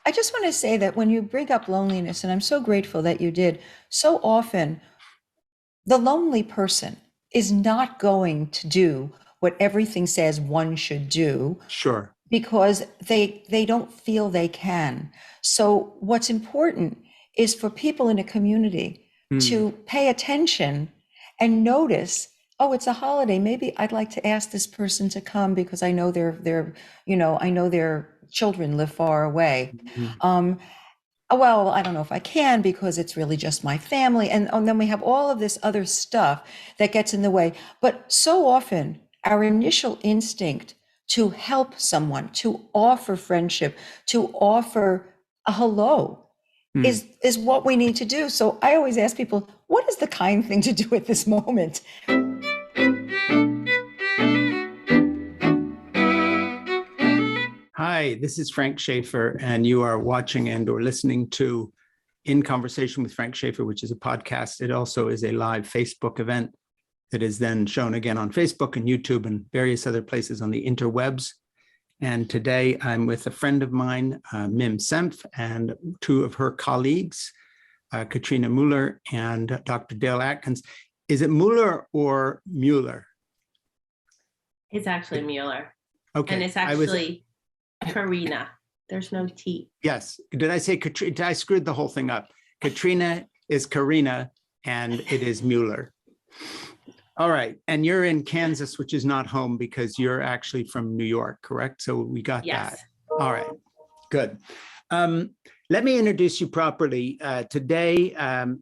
I just want to say that when you bring up loneliness, and I'm so grateful that you did, so often the lonely person is not going to do what everything says one should do Sure. because they don't feel they can. So what's important is for people in a community Hmm. to pay attention and notice, oh, it's a holiday. Maybe I'd like to ask this person to come because I know I know their children live far away. Mhm. Um, well, I don't know if I can because it's really just my family. And then we have all of this other stuff that gets in the way. But so often, our initial instinct to help someone, to offer friendship, to offer a hello Hmm. is what we need to do. So I always ask people, what is the kind thing to do at this moment? Hi, this is Frank Schaeffer, and you are watching and or listening to In Conversation with Frank Schaeffer, which is a podcast. It also is a live Facebook event that is then shown again on Facebook and YouTube and various other places on the interwebs. And today I'm with a friend of mine, Mim Senft, and two of her colleagues, Karina Muller and Dr. Dale Atkins. Is it Muller or Muller? It's actually Muller. Okay. And it's actually Karina. There's no T. Yes. Did I say Katrina? I screwed the whole thing up. Katrina is Karina and it is Muller. All right. And you're in Kansas, which is not home because you're actually from New York, correct? So we got that. All right. Good. Let me introduce you properly. Today,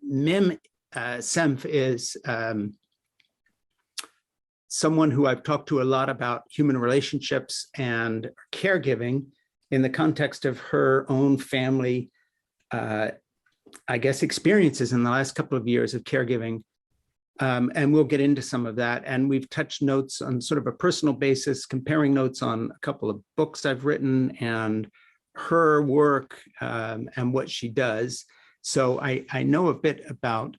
Mim Senft is someone who I've talked to a lot about human relationships and caregiving in the context of her own family, I guess, experiences in the last couple of years of caregiving. And we'll get into some of that. And we've touched notes on sort of a personal basis, comparing notes on a couple of books I've written and her work and what she does. So I know a bit about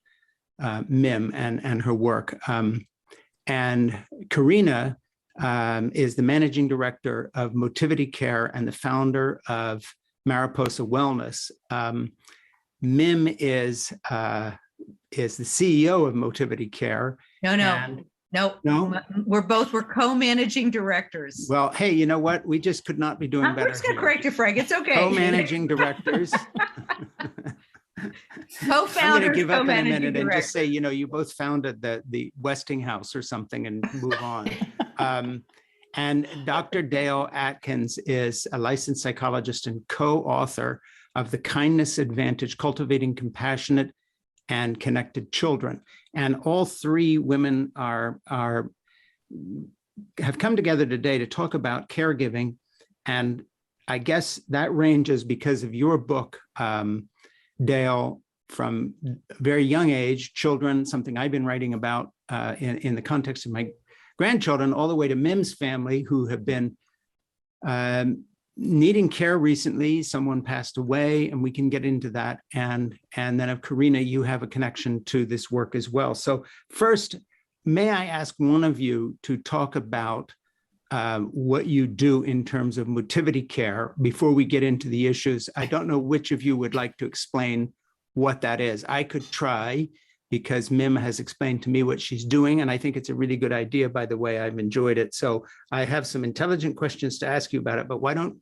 Mim and her work. And Karina is the managing director of Motivity Care and the founder of Mariposa Wellness. Mim is the CEO of Motivity Care. No. We're co-managing directors. Well, hey, you know what? We just could not be doing better. I'm just gonna correct you, Frank. It's okay. Co-managing directors. Co-founders, I'm going to give up in a co-managing minute and just directors. say, you both founded the Westinghouse or something and move on. And Dr. Dale Atkins is a licensed psychologist and co-author of The Kindness Advantage: Cultivating Compassionate and Connected Children. And all three women have come together today to talk about caregiving. And I guess that ranges because of your book, Dale, from a very young age, children, something I've been writing about in the context of my grandchildren, all the way to Mim's family, who have been needing care recently. Someone passed away, and we can get into that. And then of Karina, you have a connection to this work as well. So first, may I ask one of you to talk about what you do in terms of Motivity Care before we get into the issues. I don't know which of you would like to explain what that is. I could try, because Mim has explained to me what she's doing, and I think it's a really good idea, by the way. I've enjoyed it. So I have some intelligent questions to ask you about it, but why don't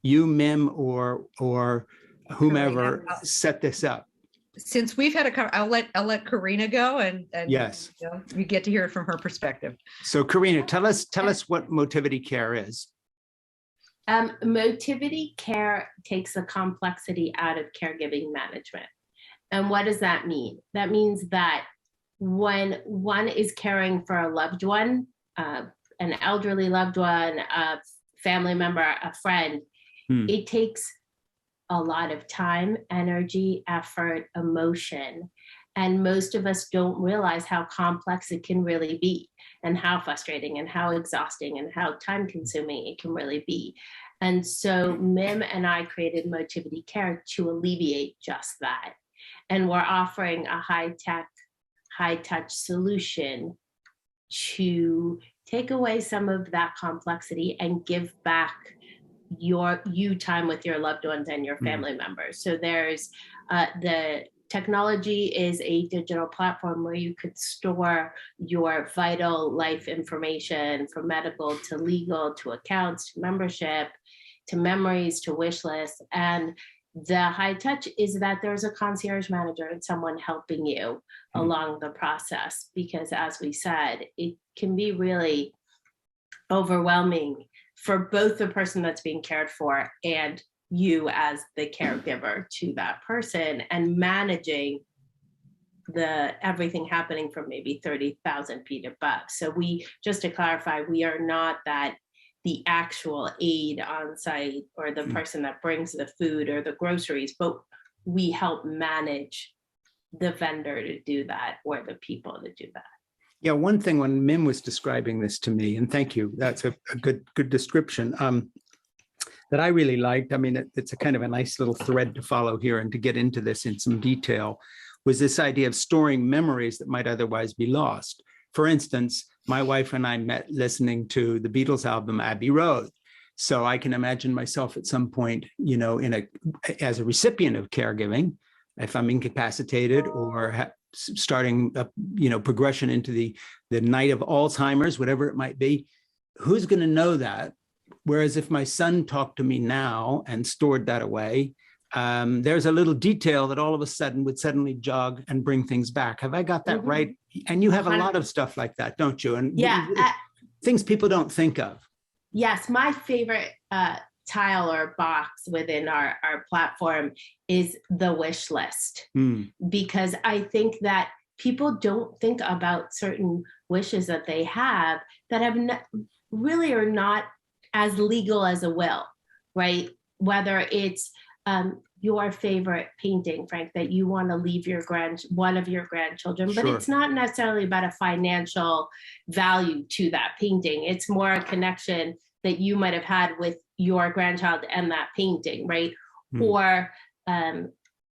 you, Mim, or whomever set this up? Since we've had I'll let Karina go, and yes, you get to hear it from her perspective. So Karina, tell us what Motivity Care is. Motivity Care takes the complexity out of caregiving management. And what does that mean? That means that when one is caring for a loved one, an elderly loved one, a family member, a friend, it takes a lot of time, energy, effort, emotion. And most of us don't realize how complex it can really be, and how frustrating and how exhausting and how time consuming it can really be. And so Mim and I created Motivity Care to alleviate just that. And we're offering a high-tech, high-touch solution to take away some of that complexity and give back you time with your loved ones and your family members. So there's the technology is a digital platform where you could store your vital life information, from medical to legal to accounts to membership to memories to wish lists. And the high touch is that there's a concierge manager and someone helping you along the process, because as we said, it can be really overwhelming for both the person that's being cared for and you as the caregiver to that person, and managing everything happening from maybe 30,000 feet above. So we, just to clarify, we are not the actual aide on site or the person that brings the food or the groceries, but we help manage the vendor to do that or the people to do that. Yeah, one thing when Mim was describing this to me, and thank you, that's a good description, that I really liked, I mean, it's a kind of a nice little thread to follow here and to get into this in some detail, was this idea of storing memories that might otherwise be lost. For instance, my wife and I met listening to the Beatles album Abbey Road. So I can imagine myself at some point, you know, as a recipient of caregiving, if I'm incapacitated or starting a, you know, progression into the night of Alzheimer's, whatever it might be, who's going to know that? Whereas if my son talked to me now and stored that away, there's a little detail that all of a sudden would suddenly jog and bring things back. Have I got that right? And you have a lot of stuff like that, don't you? And yeah, things people don't think of. Yes, my favorite tile or box within our platform is the wish list, because I think that people don't think about certain wishes that they have that have really are not as legal as a will, right? Whether it's your favorite painting, Frank, that you want to leave one of your grandchildren, but it's not necessarily about a financial value to that painting. It's more a connection that you might have had with your grandchild and that painting, right? Or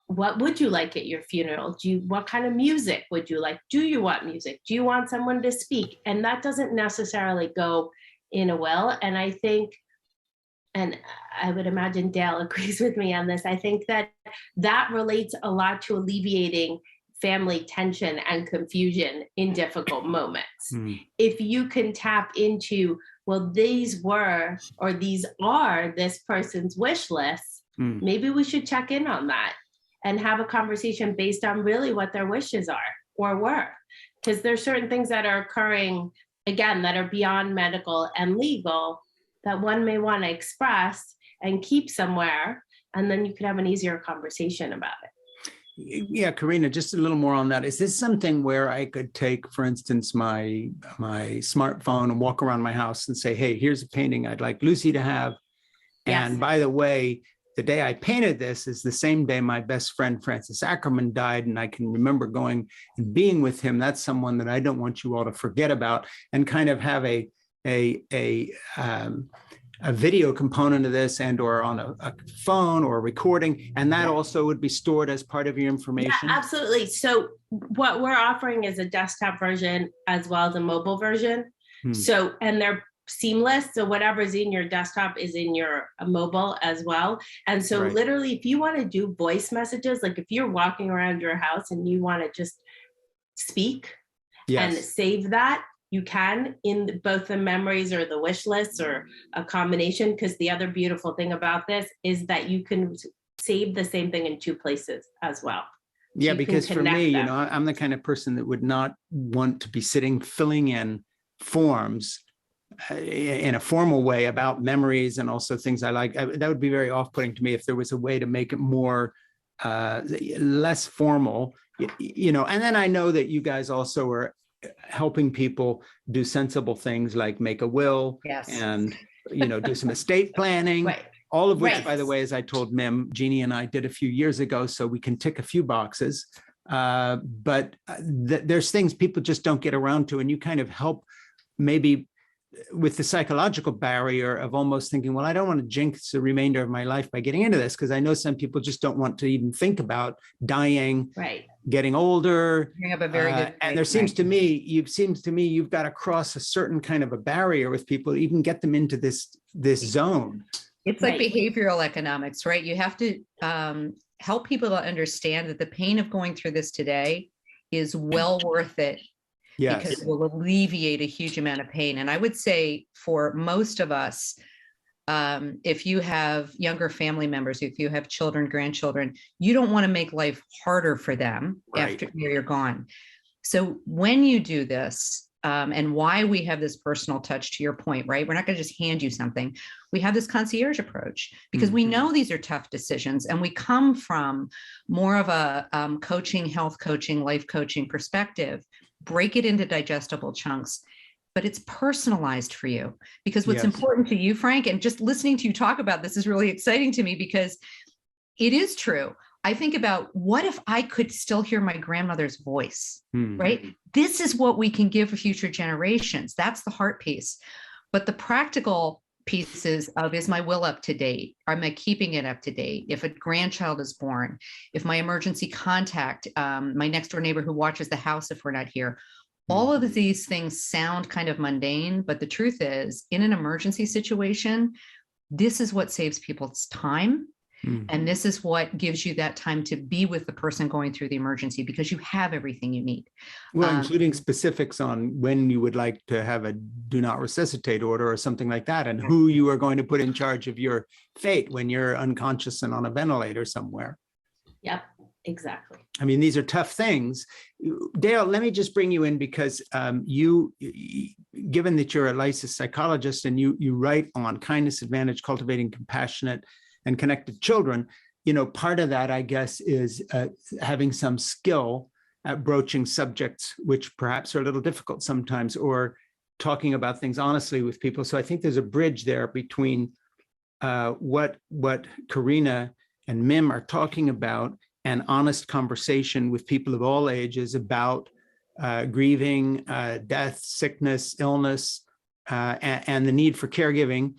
what would you like at your funeral? What kind of music would you like? Do you want music? Do you want someone to speak? And that doesn't necessarily go in a will. And I think, and I would imagine Dale agrees with me on this, I think that relates a lot to alleviating family tension and confusion in difficult moments. If you can tap into, well, these were, or these are this person's wish lists, maybe we should check in on that and have a conversation based on really what their wishes are or were. Because there's certain things that are occurring, again, that are beyond medical and legal that one may want to express and keep somewhere, and then you could have an easier conversation about it. Yeah, Karina, just a little more on that. Is this something where I could take, for instance, my smartphone and walk around my house and say, hey, here's a painting I'd like Lucy to have. Yes. And by the way, the day I painted this is the same day my best friend, Francis Ackerman, died. And I can remember going and being with him. That's someone that I don't want you all to forget about, and kind of have a video component of this, and or on a phone or a recording, and that also would be stored as part of your information. Yeah, absolutely. So what we're offering is a desktop version as well as a mobile version. So, and they're seamless. So whatever's in your desktop is in your mobile as well. And so literally, if you want to do voice messages, like if you're walking around your house and you want to just speak and save that, you can in both the memories or the wish lists or a combination, because the other beautiful thing about this is that you can save the same thing in two places as well. Yeah, because for me, you know, I'm the kind of person that would not want to be sitting filling in forms in a formal way about memories and also things I like. That would be very off-putting to me if there was a way to make it more less formal, you know. And then I know that you guys also are helping people do sensible things like make a will and, you know, do some estate planning, all of which, by the way, as I told Mim, Jeannie and I did a few years ago, so we can tick a few boxes. But there's things people just don't get around to, and you kind of help maybe with the psychological barrier of almost thinking, well, I don't want to jinx the remainder of my life by getting into this, because I know some people just don't want to even think about dying, getting older. You have a very good and there seems to me, you've got to cross a certain kind of a barrier with people to even get them into this zone. It's like Right. behavioral economics, right? You have to help people to understand that the pain of going through this today is well worth it because Yes. it will alleviate a huge amount of pain. And I would say for most of us, if you have younger family members, if you have children, grandchildren, you don't want to make life harder for them Right. after you're gone. So when you do this, and why we have this personal touch, to your point, right? We're not going to just hand you something. We have this concierge approach because we know these are tough decisions, and we come from more of a coaching, health coaching, life coaching perspective. Break it into digestible chunks, but it's personalized for you, because what's Yes. important to you, Frank, and just listening to you talk about this is really exciting to me, because it is true. I think about, what if I could still hear my grandmother's voice, right? This is what we can give for future generations. That's the heart piece. But the practical pieces of, is my will up to date? Am I keeping it up to date? If a grandchild is born, if my emergency contact, my next door neighbor who watches the house if we're not here, all of these things sound kind of mundane, but the truth is, in an emergency situation, this is what saves people's time. And this is what gives you that time to be with the person going through the emergency, because you have everything you need. Well, including specifics on when you would like to have a do not resuscitate order or something like that, and who you are going to put in charge of your fate when you're unconscious and on a ventilator somewhere. Yep, exactly. I mean, these are tough things. Dale, let me just bring you in because given that you're a licensed psychologist and you write on kindness advantage, cultivating compassionate and connected children, part of that, I guess, is having some skill at broaching subjects which perhaps are a little difficult sometimes, or talking about things honestly with people. So I think there's a bridge there between what Karina and Mim are talking about, and honest conversation with people of all ages about grieving, death, sickness, illness, and the need for caregiving.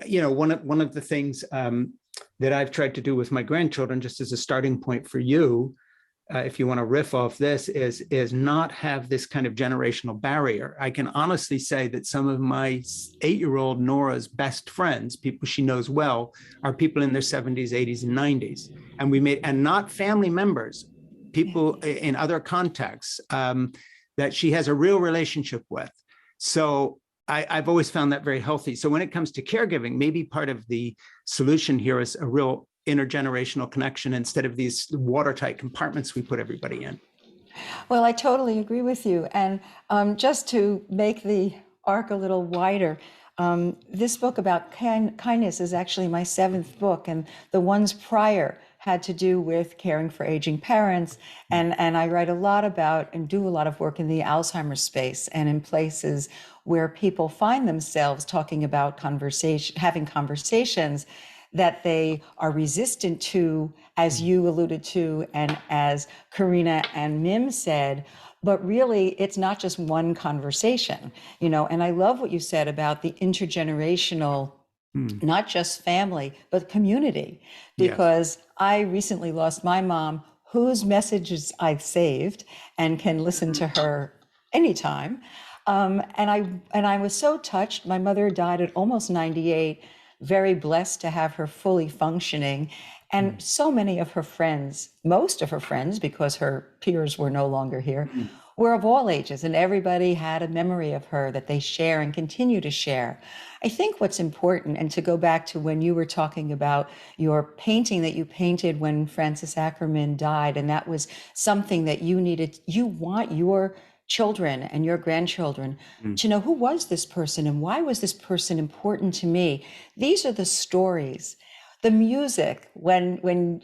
One of the things that I've tried to do with my grandchildren, just as a starting point for you, if you want to riff off this, is not have this kind of generational barrier. I can honestly say that some of my 8-year-old Nora's best friends, people she knows well, are people in their 70s, 80s, and 90s. And not family members, people in other contexts that she has a real relationship with. So I've always found that very healthy. So when it comes to caregiving, maybe part of the solution here is a real intergenerational connection instead of these watertight compartments we put everybody in. Well, I totally agree with you. And just to make the arc a little wider, this book about kindness is actually my 7th book, and the ones prior had to do with caring for aging parents. And I write a lot about and do a lot of work in the Alzheimer's space, and in places where people find themselves talking about having conversations that they are resistant to, as you alluded to, and as Karina and Mim said. But really, it's not just one conversation, and I love what you said about the intergenerational, not just family, but community, because I recently lost my mom, whose messages I've saved and can listen to her anytime. And I was so touched. My mother died at almost 98, very blessed to have her fully functioning. And so many of her friends, most of her friends, because her peers were no longer here, were of all ages, and everybody had a memory of her that they share and continue to share. I think what's important, and to go back to when you were talking about your painting that you painted when Francis Ackerman died, and that was something that you want your children and your grandchildren to know, who was this person and why was this person important to me? These are the stories, the music. When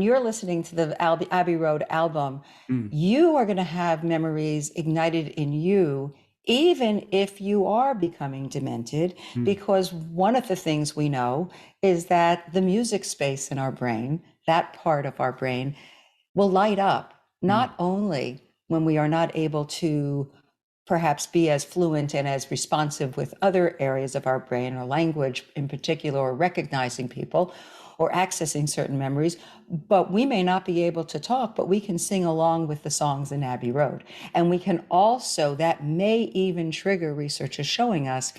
you're listening to the Abbey Road album, you are going to have memories ignited in you, even if you are becoming demented, because one of the things we know is that the music space in our brain, that part of our brain, will light up, not only when we are not able to perhaps be as fluent and as responsive with other areas of our brain, or language in particular, or recognizing people or accessing certain memories, but we may not be able to talk, but we can sing along with the songs in Abbey Road. And we can also, that may even trigger, research is showing us,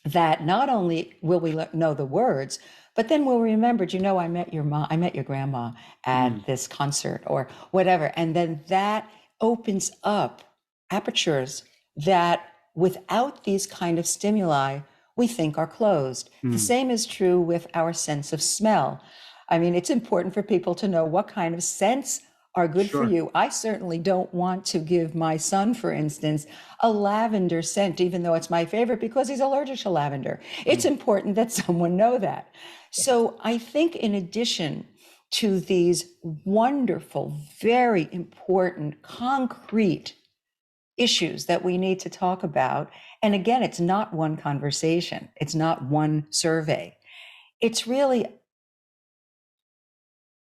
that not only will we know the words, but then we'll remember, you know, I met your mom, I met your grandma at this concert or whatever. And then that opens up apertures that without these kind of stimuli, we think are closed. The same is true with our sense of smell. I mean, it's important for people to know what kind of scents are good for you. I certainly don't want to give my son, for instance, a lavender scent, even though it's my favorite, because he's allergic to lavender. It's important that someone know that. So I think in addition to these wonderful, very important, concrete issues that we need to talk about, and again, it's not one conversation, it's not one survey. It's really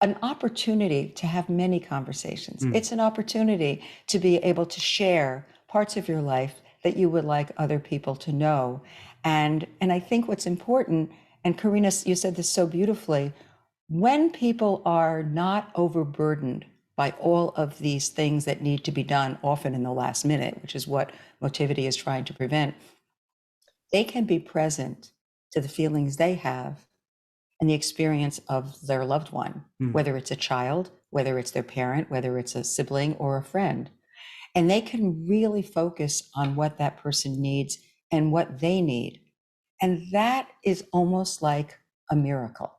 an opportunity to have many conversations. It's an opportunity to be able to share parts of your life that you would like other people to know. And I think what's important, and Karina, you said this so beautifully, when people are not overburdened by all of these things that need to be done, often in the last minute, which is what Motivity is trying to prevent, they can be present to the feelings they have and the experience of their loved one, whether it's a child, whether it's their parent, whether it's a sibling or a friend. And they can really focus on what that person needs and what they need. And that is almost like a miracle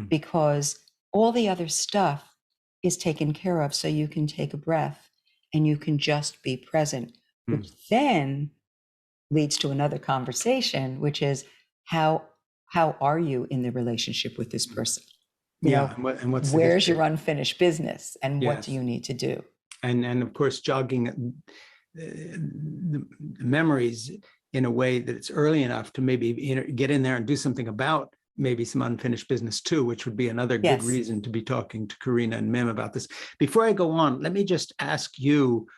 because all the other stuff is taken care of. So you can take a breath and you can just be present, which then leads to another conversation, which is how are you in the relationship with this person? You know, and what's where's your unfinished business and what Yes. do you need to do? And of course, jogging the memories in a way that it's early enough to maybe get in there and do something about maybe some unfinished business too, which would be another good reason to be talking to Karina and Mim about this. Before I go on, let me just ask you,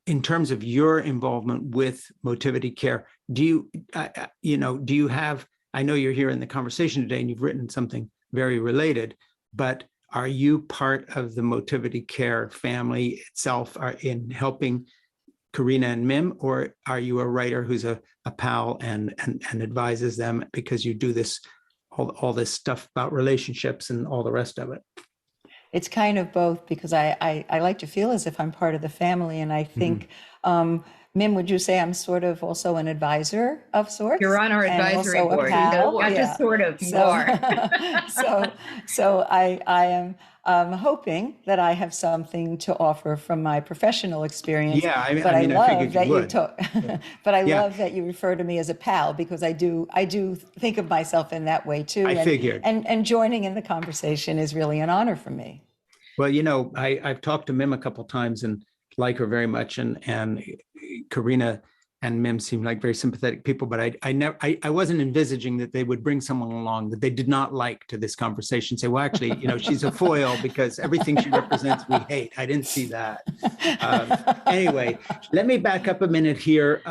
in terms of your involvement with Motivity Care, do you have, I know you're here in the conversation today and you've written something very related, but are you part of the Motivity Care family itself in helping Karina and Mim, or are you a writer who's a pal and advises them because you do this, all this stuff about relationships and all the rest of it? It's kind of both, because I like to feel as if I'm part of the family. And I think, Mim, would you say I'm sort of also an advisor of sorts? You're on our advisory board. Not just sort of, you are. So I am hoping that I have something to offer from my professional experience. Yeah, I but mean, I love that you talk. But I Yeah. love that you refer to me as a pal, because I do think of myself in that way too. I figured. And joining in the conversation is really an honor for me. Well, you know, I've talked to Mim a couple of times and like her very much, and Karina and Mim seem like very sympathetic people, but I wasn't envisaging that they would bring someone along that they did not like to this conversation. Say, well, actually, you know, she's a foil because everything she represents we hate. I didn't see that. Anyway, let me back up a minute here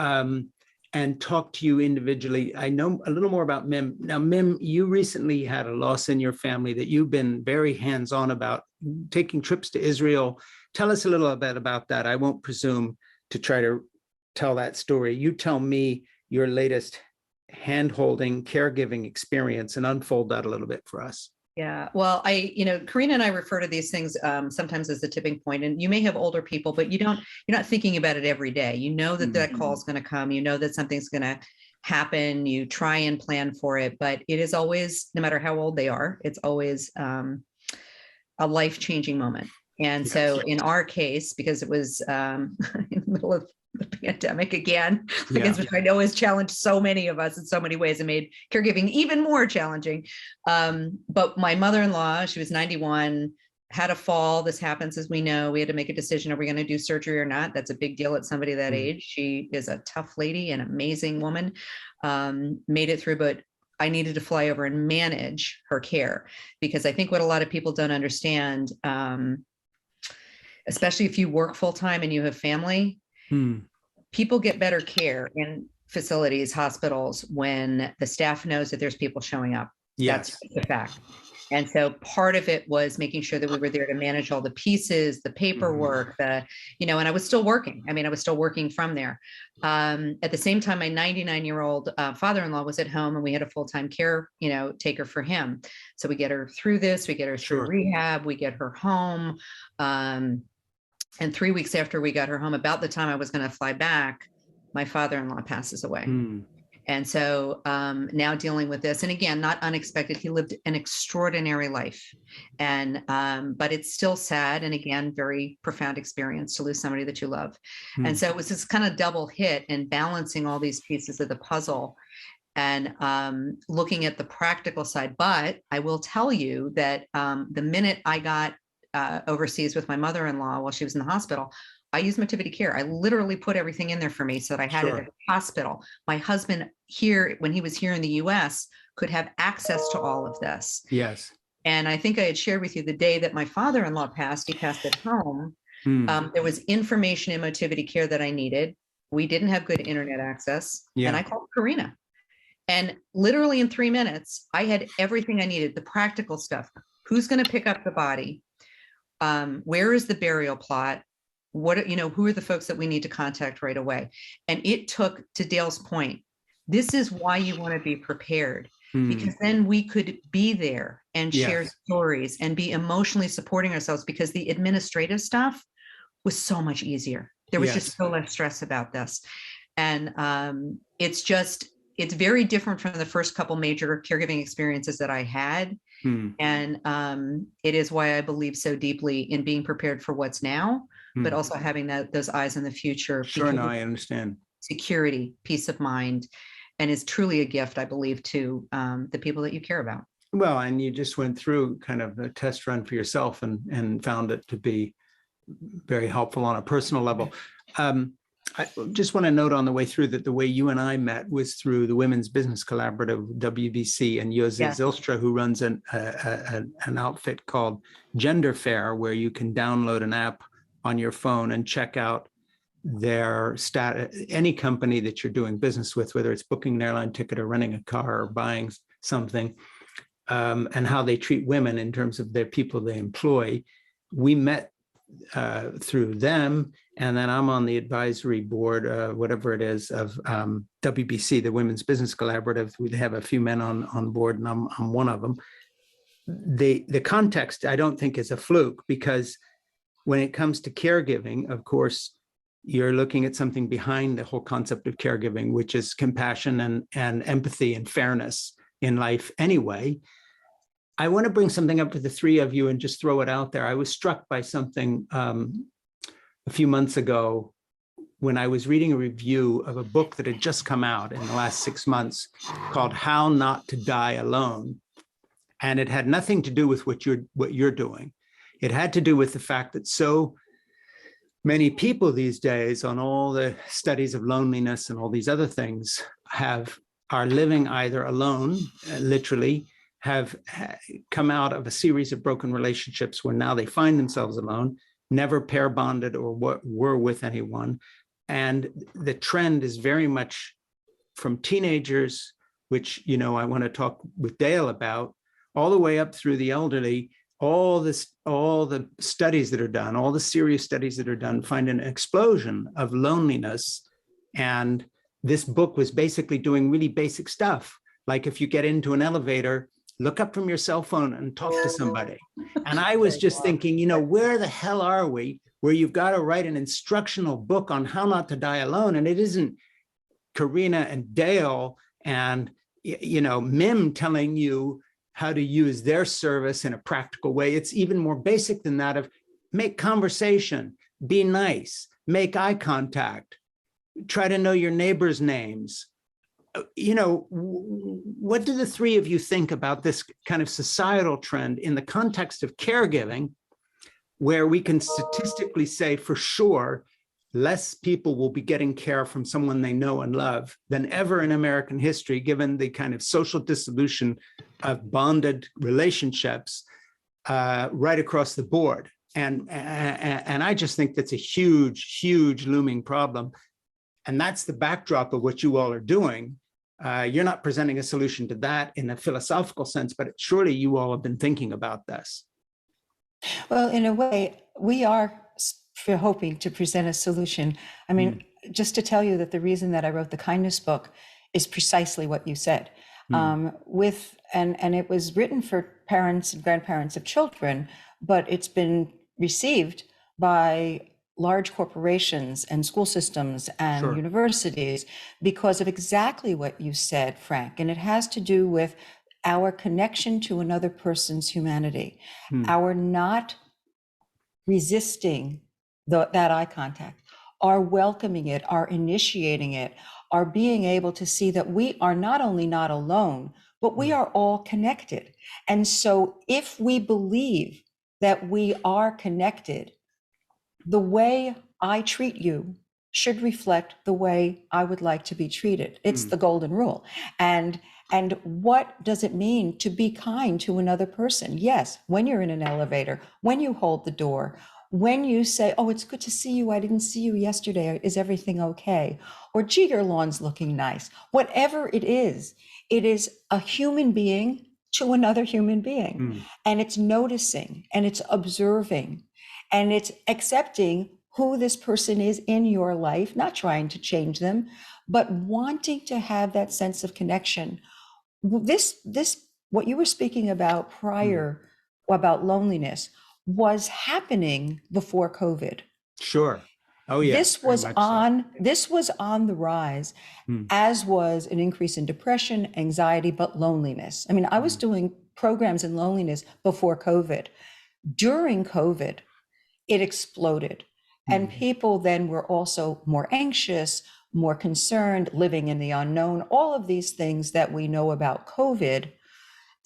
and talk to you individually. I know a little more about Mim. Now, Mim, you recently had a loss in your family that you've been very hands-on about, taking trips to Israel. Tell us a little bit about that. I won't presume to try to tell that story. You tell me your latest hand-holding, caregiving experience and unfold that a little bit for us. Yeah, well, Karina and I refer to these things sometimes as the tipping point, and you may have older people, but you're not thinking about it every day. You know that that call is going to come. You know that something's going to happen. You try and plan for it, but it is always, no matter how old they are, it's always a life-changing moment. And so in our case, because it was in the middle of the pandemic again, which I know has challenged so many of us in so many ways and made caregiving even more challenging. But my mother-in-law, she was 91, had a fall. This happens, as we know. We had to make a decision, are we going to do surgery or not? That's a big deal at somebody that age. She is a tough lady, an amazing woman, made it through, but I needed to fly over and manage her care, because I think what a lot of people don't understand, especially if you work full-time and you have family, people get better care in facilities, hospitals, when the staff knows that there's people showing up. That's Yes. just a fact. And so part of it was making sure that we were there to manage all the pieces, the paperwork, and I was still working. I mean, I was still working from there. At the same time, my 99-year-old father-in-law was at home, and we had a full-time care, taker for him. So we get her through this, we get her through rehab, we get her home. And 3 weeks after we got her home, about the time I was going to fly back, my father-in-law passes away. And so now dealing with this, and again, not unexpected. He lived an extraordinary life, and but it's still sad, and again, very profound experience to lose somebody that you love. And so it was this kind of double hit, and balancing all these pieces of the puzzle, and looking at the practical side. But I will tell you that the minute I got overseas with my mother-in-law while she was in the hospital, I used Motivity Care. I literally put everything in there for me so that I had it at the hospital. My husband here, when he was here in the US, could have access to all of this. Yes. And I think I had shared with you the day that my father-in-law passed, he passed at home. There was information in Motivity Care that I needed. We didn't have good internet access. And I called Karina. And literally in 3 minutes, I had everything I needed, the practical stuff. Who's going to pick up the body? Where is the burial plot? Who are the folks that we need to contact right away? And it took, to Dale's point, this is why you want to be prepared, because then we could be there and share stories and be emotionally supporting ourselves, because the administrative stuff was so much easier. There was just so less stress about this. And it's very different from the first couple major caregiving experiences that I had. And it is why I believe so deeply in being prepared for what's now, but also having those eyes in the future. Sure, no, I understand. Security, peace of mind, and is truly a gift, I believe, to the people that you care about. Well, and you just went through kind of a test run for yourself and found it to be very helpful on a personal level. I just want to note on the way through that the way you and I met was through the Women's Business Collaborative, WBC, and Josie Zylstra, who runs an outfit called Gender Fair, where you can download an app on your phone and check out their any company that you're doing business with, whether it's booking an airline ticket or renting a car or buying something, and how they treat women in terms of their people they employ. We met through them, and then I'm on the advisory board, whatever it is, of WBC, the Women's Business Collaborative. We have a few men on board, and I'm one of them. The context, I don't think, is a fluke, because when it comes to caregiving, of course, you're looking at something behind the whole concept of caregiving, which is compassion and empathy and fairness in life anyway. I want to bring something up to the three of you and just throw it out there. I was struck by something a few months ago when I was reading a review of a book that had just come out in the last 6 months called How Not to Die Alone. And it had nothing to do with what you're doing. It had to do with the fact that so many people these days, on all the studies of loneliness and all these other things, are living either alone, literally, have come out of a series of broken relationships where now they find themselves alone, never pair bonded or were with anyone. And the trend is very much from teenagers, which, I want to talk with Dale about, all the way up through the elderly. All the studies that are done, all the serious studies that are done, find an explosion of loneliness. And this book was basically doing really basic stuff. Like, if you get into an elevator, look up from your cell phone and talk to somebody. And I was just thinking, where the hell are we, where you've got to write an instructional book on how not to die alone? And it isn't Karina and Dale and, Mim telling you how to use their service in a practical way. It's even more basic than that, of make conversation, be nice, make eye contact, try to know your neighbors' names. What do the three of you think about this kind of societal trend in the context of caregiving, where we can statistically say for sure less people will be getting care from someone they know and love than ever in American history, given the kind of social dissolution of bonded relationships right across the board? And I just think that's a huge, huge looming problem. And that's the backdrop of what you all are doing. You're not presenting a solution to that in a philosophical sense, but surely you all have been thinking about this. Well, in a way, we are hoping to present a solution. I mean, just to tell you that the reason that I wrote the kindness book is precisely what you said. And it was written for parents and grandparents of children, but it's been received by large corporations and school systems and universities because of exactly what you said, Frank. And it has to do with our connection to another person's humanity, our not resisting that eye contact, our welcoming it, our initiating it, our being able to see that we are not only not alone, but we are all connected. And so if we believe that we are connected, the way I treat you should reflect the way I would like to be treated. It's the golden rule. And what does it mean to be kind to another person? Yes, when you're in an elevator, when you hold the door, when you say, oh, it's good to see you. I didn't see you yesterday. Is everything okay? Or gee, your lawn's looking nice. Whatever it is a human being to another human being. And it's noticing and it's observing and it's accepting who this person is in your life, not trying to change them, but wanting to have that sense of connection. This, what you were speaking about prior about loneliness was happening before COVID. Sure. Oh yeah. This was on the rise, as was an increase in depression, anxiety, but loneliness. I mean, I was doing programs in loneliness before COVID. During COVID, it exploded. And people then were also more anxious, more concerned, living in the unknown, all of these things that we know about COVID.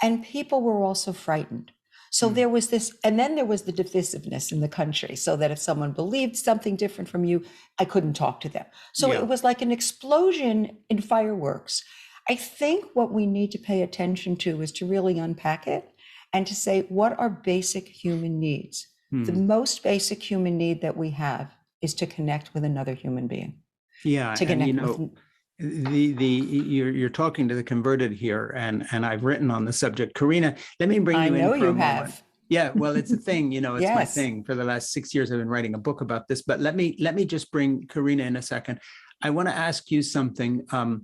And people were also frightened. So there was this, and then there was the divisiveness in the country, so that if someone believed something different from you, I couldn't talk to them. So it was like an explosion in fireworks. I think what we need to pay attention to is to really unpack it and to say, what are basic human needs? The most basic human need that we have is to connect with another human being. Yeah, to connect with you're talking to the converted here, and I've written on the subject. Karina, let me bring you in for a moment. Yeah, well, it's a thing, it's my thing. For the last 6 years, I've been writing a book about this. But let me just bring Karina in a second. I want to ask you something, and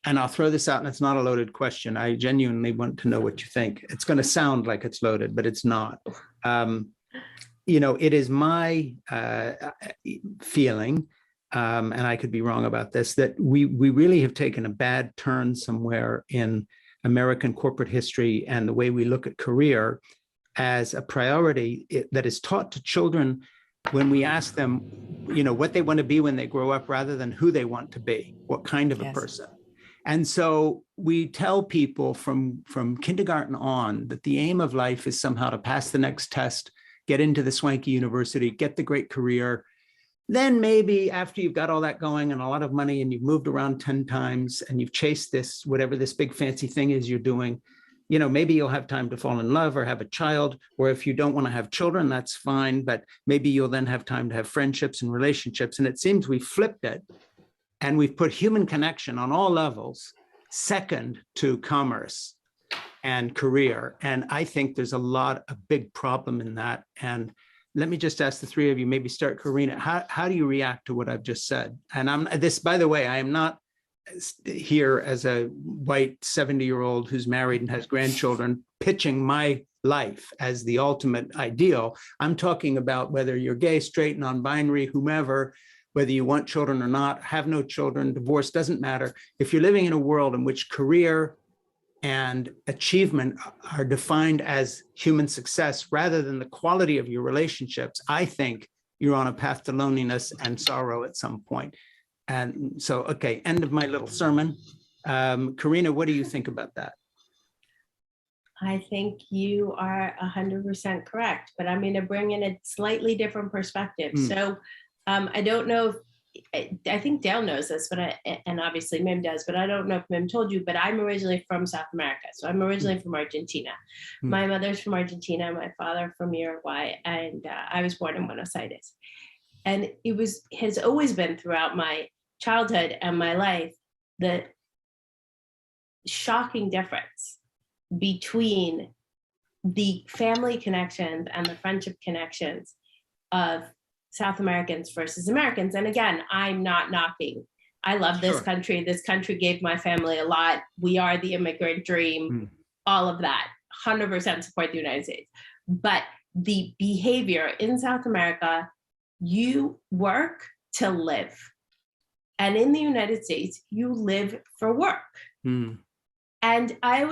I'll throw this out, and it's not a loaded question. I genuinely want to know what you think. It's going to sound like it's loaded, but it's not. It is my feeling, and I could be wrong about this, that we really have taken a bad turn somewhere in American corporate history and the way we look at career as a priority that is taught to children when we ask them, what they want to be when they grow up, rather than who they want to be, what kind of a person. And so we tell people from kindergarten on that the aim of life is somehow to pass the next test, get into the swanky university, get the great career. Then maybe after you've got all that going and a lot of money and you've moved around 10 times and you've chased this, whatever this big fancy thing is you're doing, maybe you'll have time to fall in love or have a child, or if you don't want to have children, that's fine, but maybe you'll then have time to have friendships and relationships. And it seems we've flipped it and we've put human connection on all levels second to commerce and career. And I think there's a big problem in that. And let me just ask the three of you, maybe start Karina, how do you react to what I've just said? And by the way, I am not here as a white 70-year-old who's married and has grandchildren pitching my life as the ultimate ideal. I'm talking about whether you're gay, straight, non-binary, whomever, whether you want children or not, have no children, divorce, doesn't matter. If you're living in a world in which career and achievement are defined as human success rather than the quality of your relationships, I think you're on a path to loneliness and sorrow at some point. And so, okay, end of my little sermon. Karina, what do you think about that? I think you are 100% correct, but I'm going to bring in a slightly different perspective. So I don't know if, I think Dale knows this, but and obviously Mim does, but I don't know if Mim told you, but I'm originally from South America. So I'm originally from Argentina. My mother's from Argentina, my father from Uruguay, and I was born in Buenos Aires. And has always been throughout my childhood and my life that shocking difference between the family connections and the friendship connections of South Americans versus Americans. And again, I'm not knocking. I love this country. This country gave my family a lot. We are the immigrant dream, all of that. 100% support the United States. But the behavior in South America, you work to live. And in the United States, you live for work. And I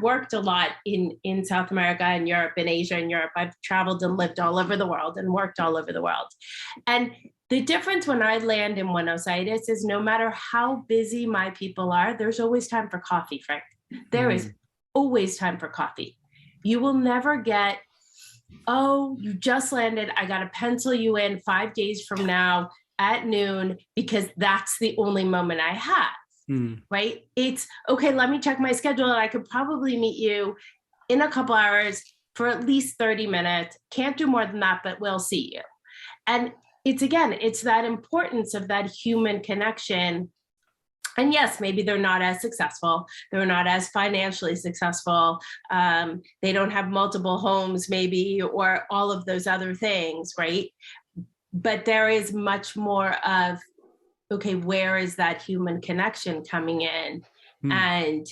worked a lot in South America and Europe and Asia and Europe. I've traveled and lived all over the world and worked all over the world. And the difference when I land in Buenos Aires is no matter how busy my people are, there's always time for coffee, Frank. There is always time for coffee. You will never get, oh, you just landed, I got to pencil you in 5 days from now at noon because that's the only moment I have. Right? It's okay, let me check my schedule. I could probably meet you in a couple hours for at least 30 minutes. Can't do more than that, but we'll see you. And it's that importance of that human connection. And yes, maybe they're not as successful. They're not as financially successful. They don't have multiple homes, maybe, or all of those other things, right? But there is much more of, okay, where is that human connection coming in? And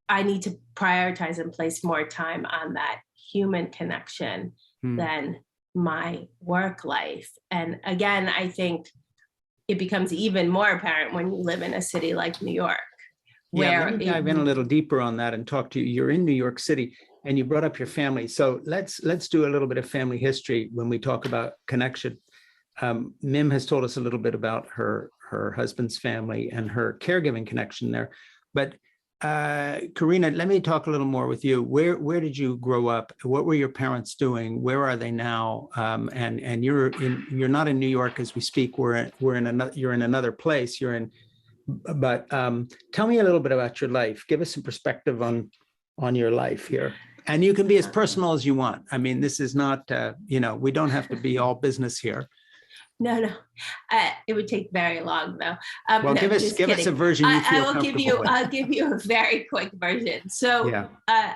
I need to prioritize and place more time on that human connection than my work life. And again, I think it becomes even more apparent when you live in a city like New York. Where let me dive in a little deeper on that and talk to you. You're in New York City and you brought up your family. So let's do a little bit of family history when we talk about connection. Mim has told us a little bit about her husband's family and her caregiving connection there. But Karina, let me talk a little more with you. Where did you grow up? What were your parents doing? Where are they now? And you're not in New York as we speak. You're in another place. But tell me a little bit about your life. Give us some perspective on your life here. And you can be as personal as you want. I mean, this is not, we don't have to be all business here. No. It would take very long, though. Well, give us a version you feel comfortable with. I'll give you a very quick version. So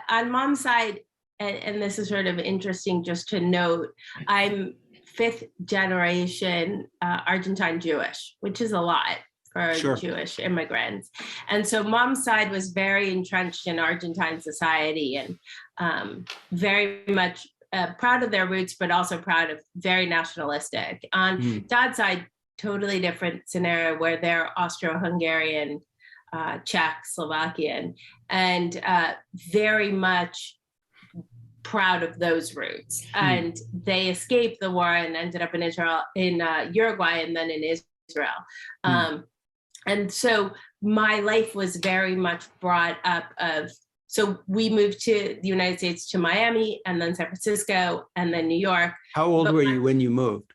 on mom's side, and this is sort of interesting just to note, I'm 5th generation Argentine Jewish, which is a lot for Jewish immigrants. And so mom's side was very entrenched in Argentine society and very much proud of their roots, but also proud of very nationalistic. On dad's side, totally different scenario where they're Austro-Hungarian, Czech, Slovakian, and very much proud of those roots. And they escaped the war and ended up in Uruguay, and then in Israel. And so my life was very much brought up of, so we moved to the United States, to Miami, and then San Francisco, and then New York. How old were you when you moved?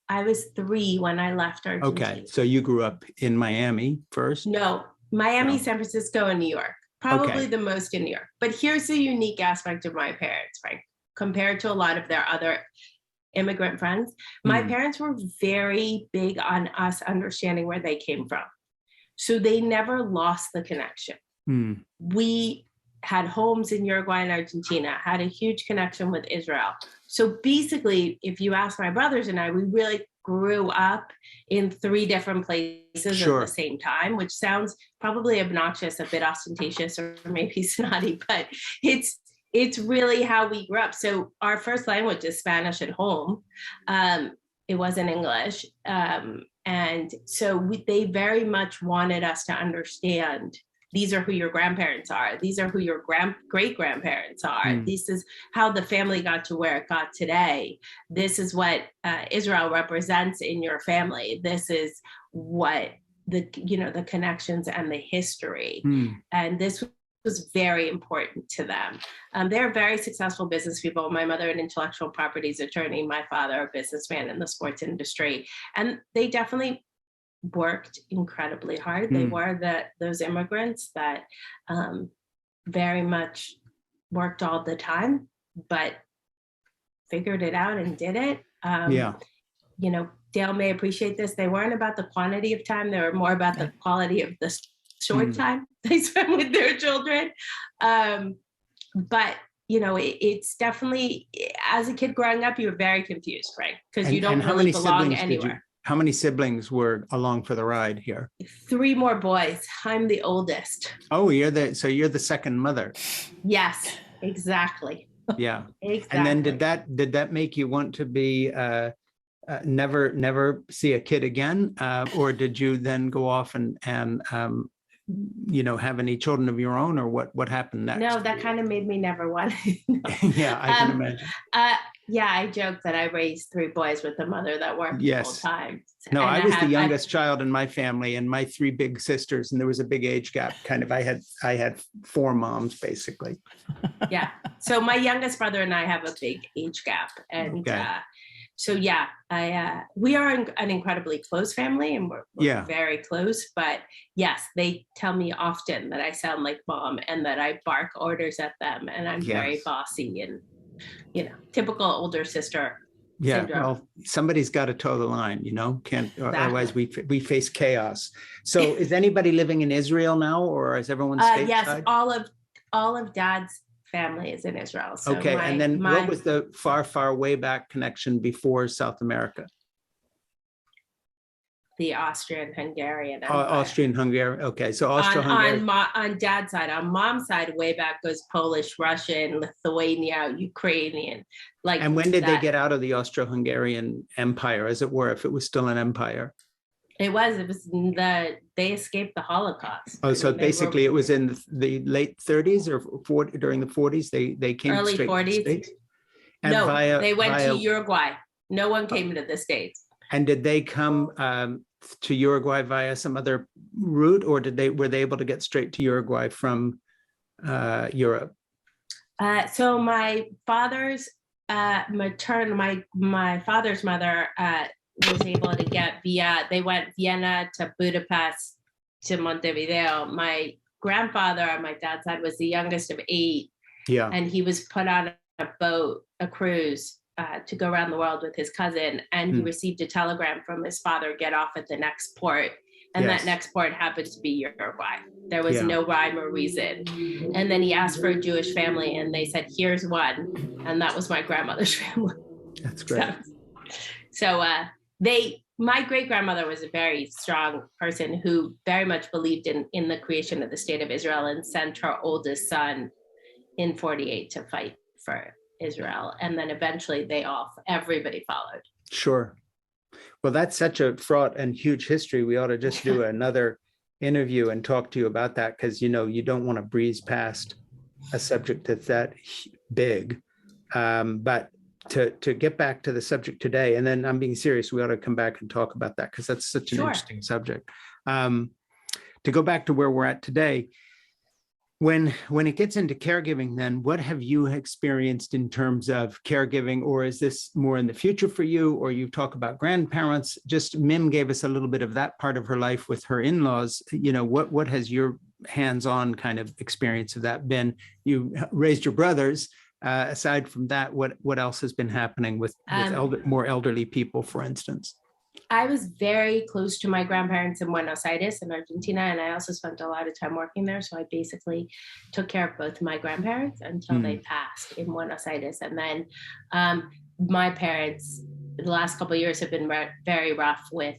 I was 3 when I left Argentina. Okay, so you grew up in Miami first? No, Miami, San Francisco, and New York. Probably the most in New York. But here's the unique aspect of my parents, right? Compared to a lot of their other immigrant friends, my parents were very big on us understanding where they came from. So they never lost the connection. We had homes in Uruguay and Argentina, had a huge connection with Israel. So basically, if you ask my brothers and I, we really grew up in 3 different places at the same time, which sounds probably obnoxious, a bit ostentatious, or maybe snotty, but it's really how we grew up. So our first language is Spanish at home. It wasn't English. And so they very much wanted us to understand, these are who your grandparents are. These are who your great-grandparents are. This is how the family got to where it got today. This is what Israel represents in your family. This is what the connections and the history. And this was very important to them. They're very successful business people. My mother, an intellectual properties attorney, my father, a businessman in the sports industry. And they definitely worked incredibly hard. They were those immigrants that very much worked all the time, but figured it out and did it. Dale may appreciate this. They weren't about the quantity of time. They were more about the quality of the short time they spend with their children. But it's definitely, as a kid growing up, you're very confused, right? Because you don't really belong anywhere. How many siblings were along for the ride here? 3 more boys. I'm the oldest. Oh, you're the second mother. Yes, exactly. Yeah. Exactly. And then did that make you want to be never see a kid again, or did you then go off and have any children of your own, or what happened next? No, that kind of made me never want to. Yeah, I can imagine. Yeah, I joke that I raised 3 boys with a mother that worked full time. No, I was the youngest child in my family, and my 3 big sisters, and there was a big age gap. Kind of, I had 4 moms basically. Yeah. So my youngest brother and I have a big age gap, and okay. So yeah, we are an incredibly close family, and we're very close. But yes, they tell me often that I sound like mom and that I bark orders at them, and I'm very bossy and typical older sister. Syndrome. Well, somebody's got to toe the line, otherwise we face chaos. So is anybody living in Israel now, or is everyone stateside? Yes, all of Dad's family is in Israel. So okay, and then what was the far way back connection before South America? The Austro-Hungarian. Austro-Hungarian. Okay, so Austro-Hungarian. On Dad's side. On Mom's side, way back goes Polish, Russian, Lithuania, Ukrainian. And when did they get out of the Austro-Hungarian Empire, as it were, if it was still an empire? It was they escaped the Holocaust. Oh, so basically it was in the late 30s or during the 40s, they came early straight 40s. to the States? And no, they went to Uruguay. No one came to the States. And did they come to Uruguay via some other route, or were they able to get straight to Uruguay from Europe? So my father's my father's mother was able to get they went Vienna to Budapest to Montevideo. My grandfather on my dad's side was the youngest of 8. Yeah. And he was put on a cruise to go around the world with his cousin. And he received a telegram from his father, get off at the next port. And that next port happened to be Uruguay. There was no rhyme or reason. And then he asked for a Jewish family, and they said, here's one. And that was my grandmother's family. That's great. So my great grandmother was a very strong person who very much believed in the creation of the state of Israel, and sent her oldest son in 1948 to fight for Israel. And then eventually everybody followed. Sure. Well, that's such a fraught and huge history. We ought to just do another interview and talk to you about that, because, you don't want to breeze past a subject that's that big. But to get back to the subject today, and then I'm being serious, we ought to come back and talk about that, because that's such an interesting subject. To go back to where we're at today, when it gets into caregiving, then what have you experienced in terms of caregiving, or is this more in the future for you? Or you talk about grandparents. Just Mim gave us a little bit of that part of her life with her in-laws. What has your hands-on kind of experience of that been? You raised your brothers. Aside from that, what else has been happening with more elderly people, for instance? I was very close to my grandparents in Buenos Aires in Argentina, and I also spent a lot of time working there. So I basically took care of both my grandparents until they passed in Buenos Aires. And then my parents, the last couple of years have been very rough with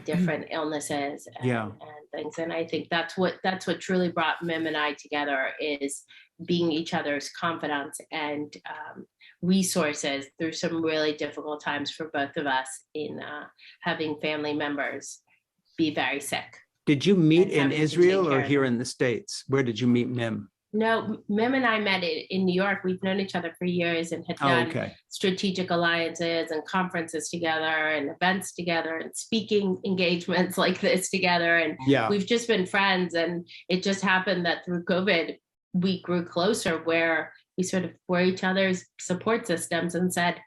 different illnesses and things. And I think that's what truly brought Mim and I together, is being each other's confidants and resources through some really difficult times for both of us in having family members be very sick. Did you meet in Israel or here in the States? Where did you meet Mim? No, Mim and I met in New York. We've known each other for years and had done strategic alliances and conferences together and events together and speaking engagements like this together. And we've just been friends. And it just happened that through COVID, we grew closer, where we sort of were each other's support systems and said,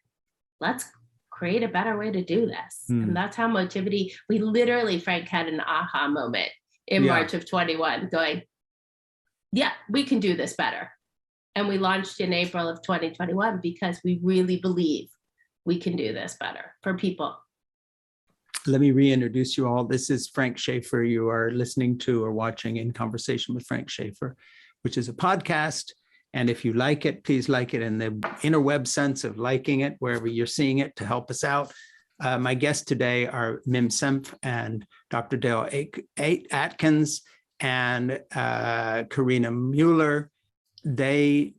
let's create a better way to do this. And that's how Motivity, we literally, Frank, had an aha moment in March of 21 going, we can do this better. And we launched in April of 2021 because we really believe we can do this better for people. let me reintroduce you all. This is Frank Schaeffer. You are listening to or watching In Conversation with Frank Schaeffer, which is a podcast. And if you like it, please like it in the interweb sense of liking it, wherever you're seeing it, to help us out. My guests today are Mim Senft and Dr. Dale Atkins and Karina Muller. They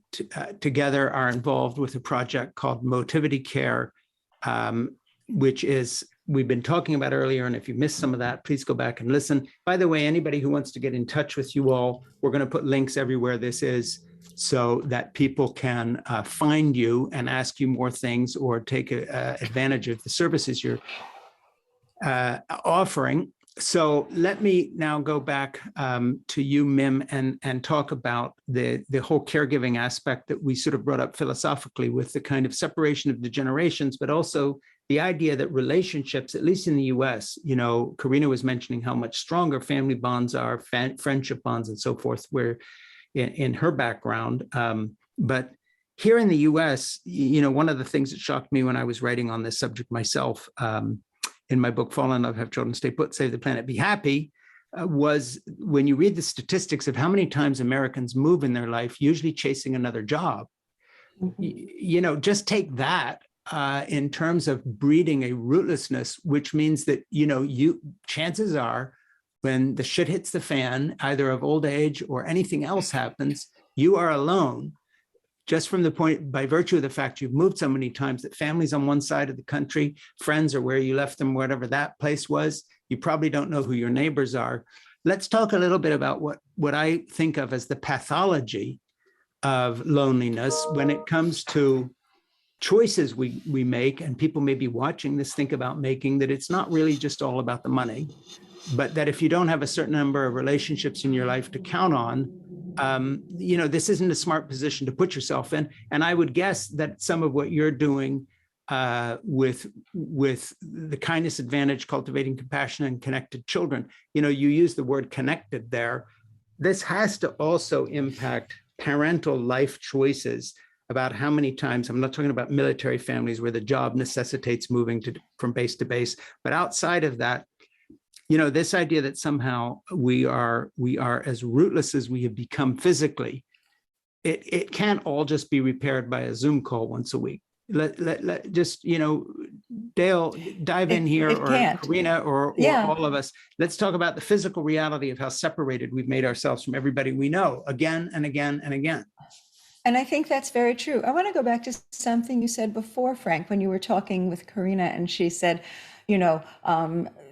together are involved with a project called Motivity Care, which is, we've been talking about earlier. And if you missed some of that, please go back and listen. By the way, anybody who wants to get in touch with you all, we're going to put links everywhere this is, so that people can find you and ask you more things or take advantage of the services you're offering. So let me now go back to you, Mim, and talk about the whole caregiving aspect that we sort of brought up philosophically with the kind of separation of the generations, but also the idea that relationships, at least in the US, you know, Karina was mentioning how much stronger family bonds are, friendship bonds and so forth, where in her background. But here in the US, you know, one of the things that shocked me when I was writing on this subject myself, in my book, Fall in Love, Have Children, Stay Put, Save the Planet, Be Happy, was when you read the statistics of how many times Americans move in their life, usually chasing another job. You know, just take that in terms of breeding a rootlessness, which means that, you know, chances are when the shit hits the fan, either of old age or anything else happens, you are alone, just from the point, by virtue of the fact you've moved so many times, that families on one side of the country, friends are where you left them, whatever that place was. You probably don't know who your neighbors are. Let's talk a little bit about what I think of as the pathology of loneliness when it comes to choices we make, and people may be watching this, think about making, that it's not really just all about the money, but that if you don't have a certain number of relationships in your life to count on, you know, this isn't a smart position to put yourself in. And I would guess that some of what you're doing with the kindness advantage, cultivating compassion and connected children, you know, you use the word connected there. This has to also impact parental life choices about how many times, I'm not talking about military families where the job necessitates moving from base to base, but outside of that, you know, this idea that somehow we are as rootless as we have become physically, it can't all just be repaired by a Zoom call once a week. Let just, you know, Dale, dive in here, or Karina, or all of us. Let's talk about the physical reality of how separated we've made ourselves from everybody we know again and again and again. And I think that's very true. I want to go back to something you said before, Frank, when you were talking with Karina, and she said, you know,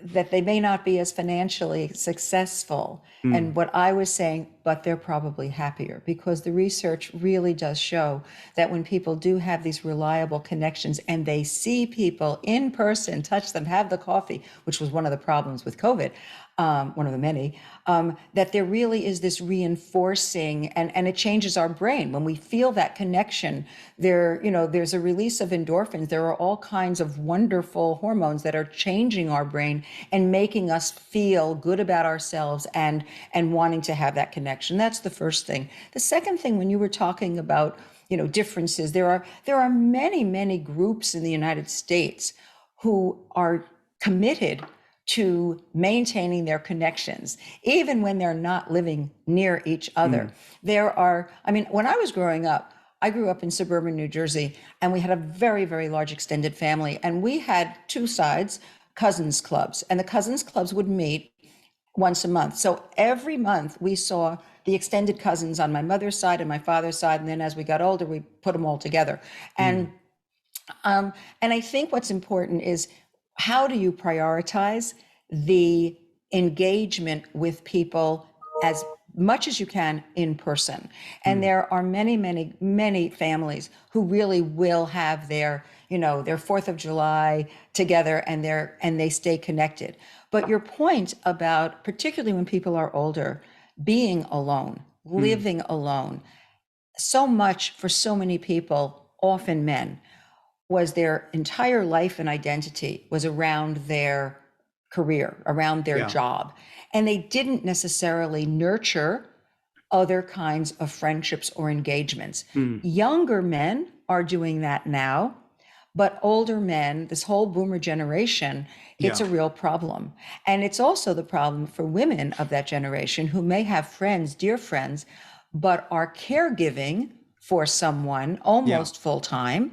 that they may not be as financially successful. And what I was saying, but they're probably happier, because the research really does show that when people do have these reliable connections and they see people in person, touch them, have the coffee, which was one of the problems with COVID, one of the many, that there really is this reinforcing, and it changes our brain. When we feel that connection, there, you know, there's a release of endorphins. There are all kinds of wonderful hormones that are changing our brain and making us feel good about ourselves and wanting to have that connection. That's the first thing. The second thing, when you were talking about, you know, differences, there are many groups in the United States who are committed to maintaining their connections, even when they're not living near each other. There are, I mean, when I was growing up, I grew up in suburban New Jersey, and we had a very large extended family, and we had two sides, cousins clubs, and the cousins clubs would meet once a month. So every month we saw the extended cousins on my mother's side and my father's side, and then as we got older, we put them all together. And I think what's important is, how do you prioritize the engagement with people as much as you can in person? And there are many families who really will have their, you know, their 4th of July together, and they stay connected. But your point about, particularly when people are older, being alone, living alone, so much for so many people, often men, was their entire life and identity was around their career, around their job. And they didn't necessarily nurture other kinds of friendships or engagements. Younger men are doing that now, But older men, this whole boomer generation, it's Yeah. a real problem. And it's also the problem for women of that generation who may have friends, dear friends, but are caregiving for someone almost full time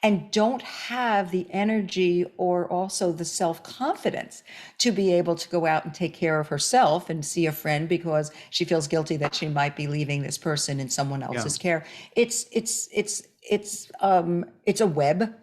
and don't have the energy or also the self-confidence to be able to go out and take care of herself and see a friend because she feels guilty that she might be leaving this person in someone else's care. It's a web,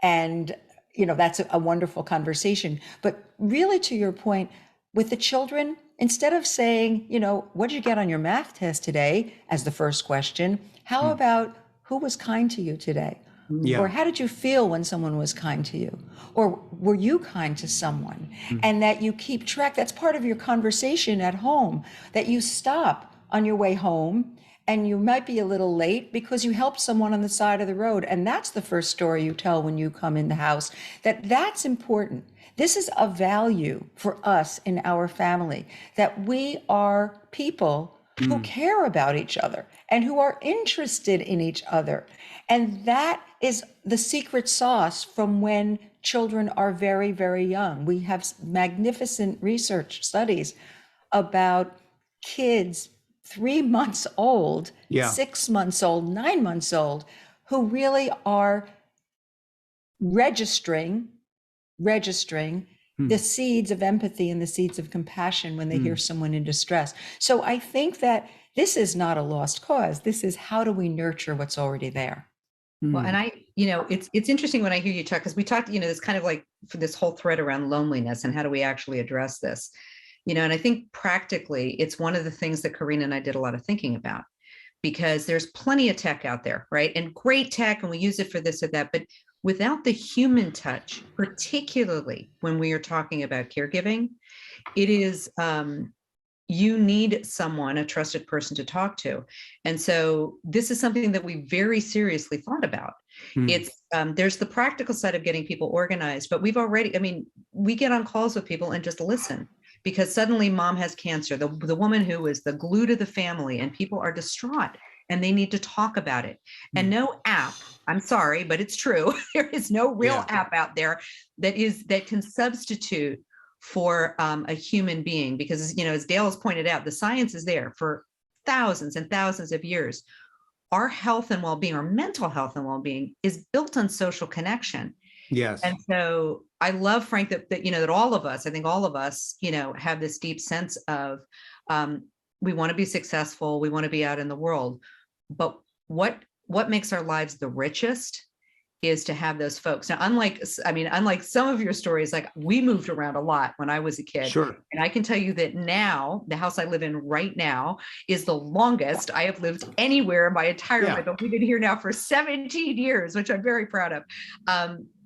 and that's a wonderful conversation. But really, to your point, with the children, instead of saying, what did you get on your math test today as the first question, how about who was kind to you today? Yeah. Or how did you feel when someone was kind to you? Or were you kind to someone? And that you keep track, that's part of your conversation at home, that you stop on your way home and you might be a little late because you helped someone on the side of the road. And that's the first story you tell when you come in the house, that's important. This is a value for us in our family, that we are people who care about each other and who are interested in each other. And that is the secret sauce from when children are very, very young. We have magnificent research studies about kids 3 months old, 6 months old, 9 months old, who really are registering the seeds of empathy and the seeds of compassion when they hear someone in distress. So I think that this is not a lost cause. This is, how do we nurture what's already there? Well, and it's interesting when I hear you talk, because we talked, it's kind of like for this whole thread around loneliness and how do we actually address this, and I think practically it's one of the things that Karina and I did a lot of thinking about, because there's plenty of tech out there, right? And great tech, and we use it for this or that, but without the human touch, particularly when we are talking about caregiving, it is, you need someone, a trusted person to talk to. And so this is something that we very seriously thought about. It's, there's the practical side of getting people organized, but we get on calls with people and just listen, because suddenly mom has cancer, the woman who is the glue to the family, and people are distraught and they need to talk about it. And no app, I'm sorry, but it's true. There is no real app out there that can substitute for a human being, because, as Dale has pointed out, the science is there for thousands and thousands of years. Our health and well-being, our mental health and well-being, is built on social connection. Yes. And so I love, Frank, that all of us, I think all of us, have this deep sense of, we want to be successful, we want to be out in the world, but what makes our lives the richest is to have those folks. Now, unlike some of your stories, like, we moved around a lot when I was a kid. Sure. And I can tell you that now, the house I live in right now is the longest I have lived anywhere in my entire life. But we've been here now for 17 years, which I'm very proud of.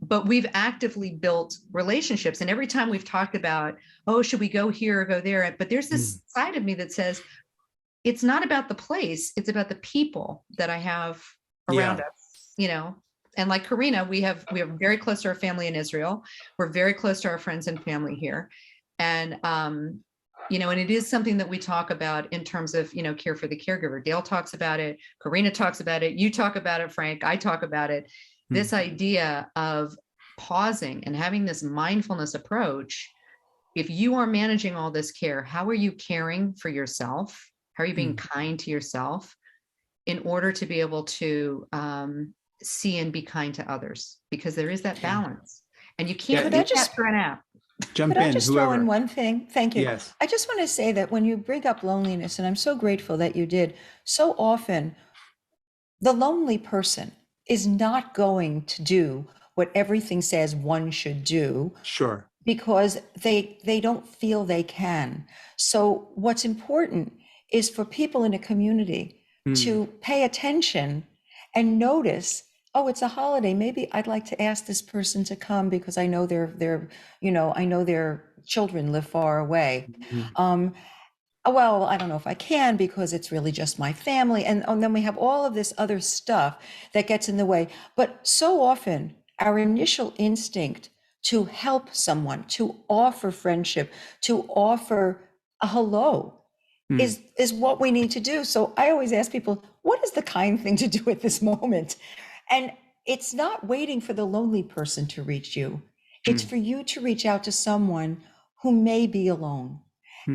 But we've actively built relationships. And every time we've talked about, oh, should we go here or go there? But there's this side of me that says, it's not about the place, it's about the people that I have around us, And like Karina, we are very close to our family in Israel. We're very close to our friends and family here. And, and it is something that we talk about in terms of, care for the caregiver. Dale talks about it. Karina talks about it. You talk about it, Frank. I talk about it. This idea of pausing and having this mindfulness approach. If you are managing all this care, how are you caring for yourself? How are you being kind to yourself in order to be able to, see and be kind to others? Because there is that balance, and you can't do that for an app. Could I just throw in one thing? Thank you. Yes. I just want to say that when you bring up loneliness, and I'm so grateful that you did, so often the lonely person is not going to do what everything says one should do. Sure. Because they don't feel they can. So what's important is for people in a community to pay attention and notice, oh, it's a holiday. Maybe I'd like to ask this person to come because I know I know their children live far away. Well, I don't know if I can because it's really just my family. And then we have all of this other stuff that gets in the way. But so often our initial instinct to help someone, to offer friendship, to offer a hello is what we need to do. So I always ask people, what is the kind thing to do at this moment? And it's not waiting for the lonely person to reach you. It's for you to reach out to someone who may be alone.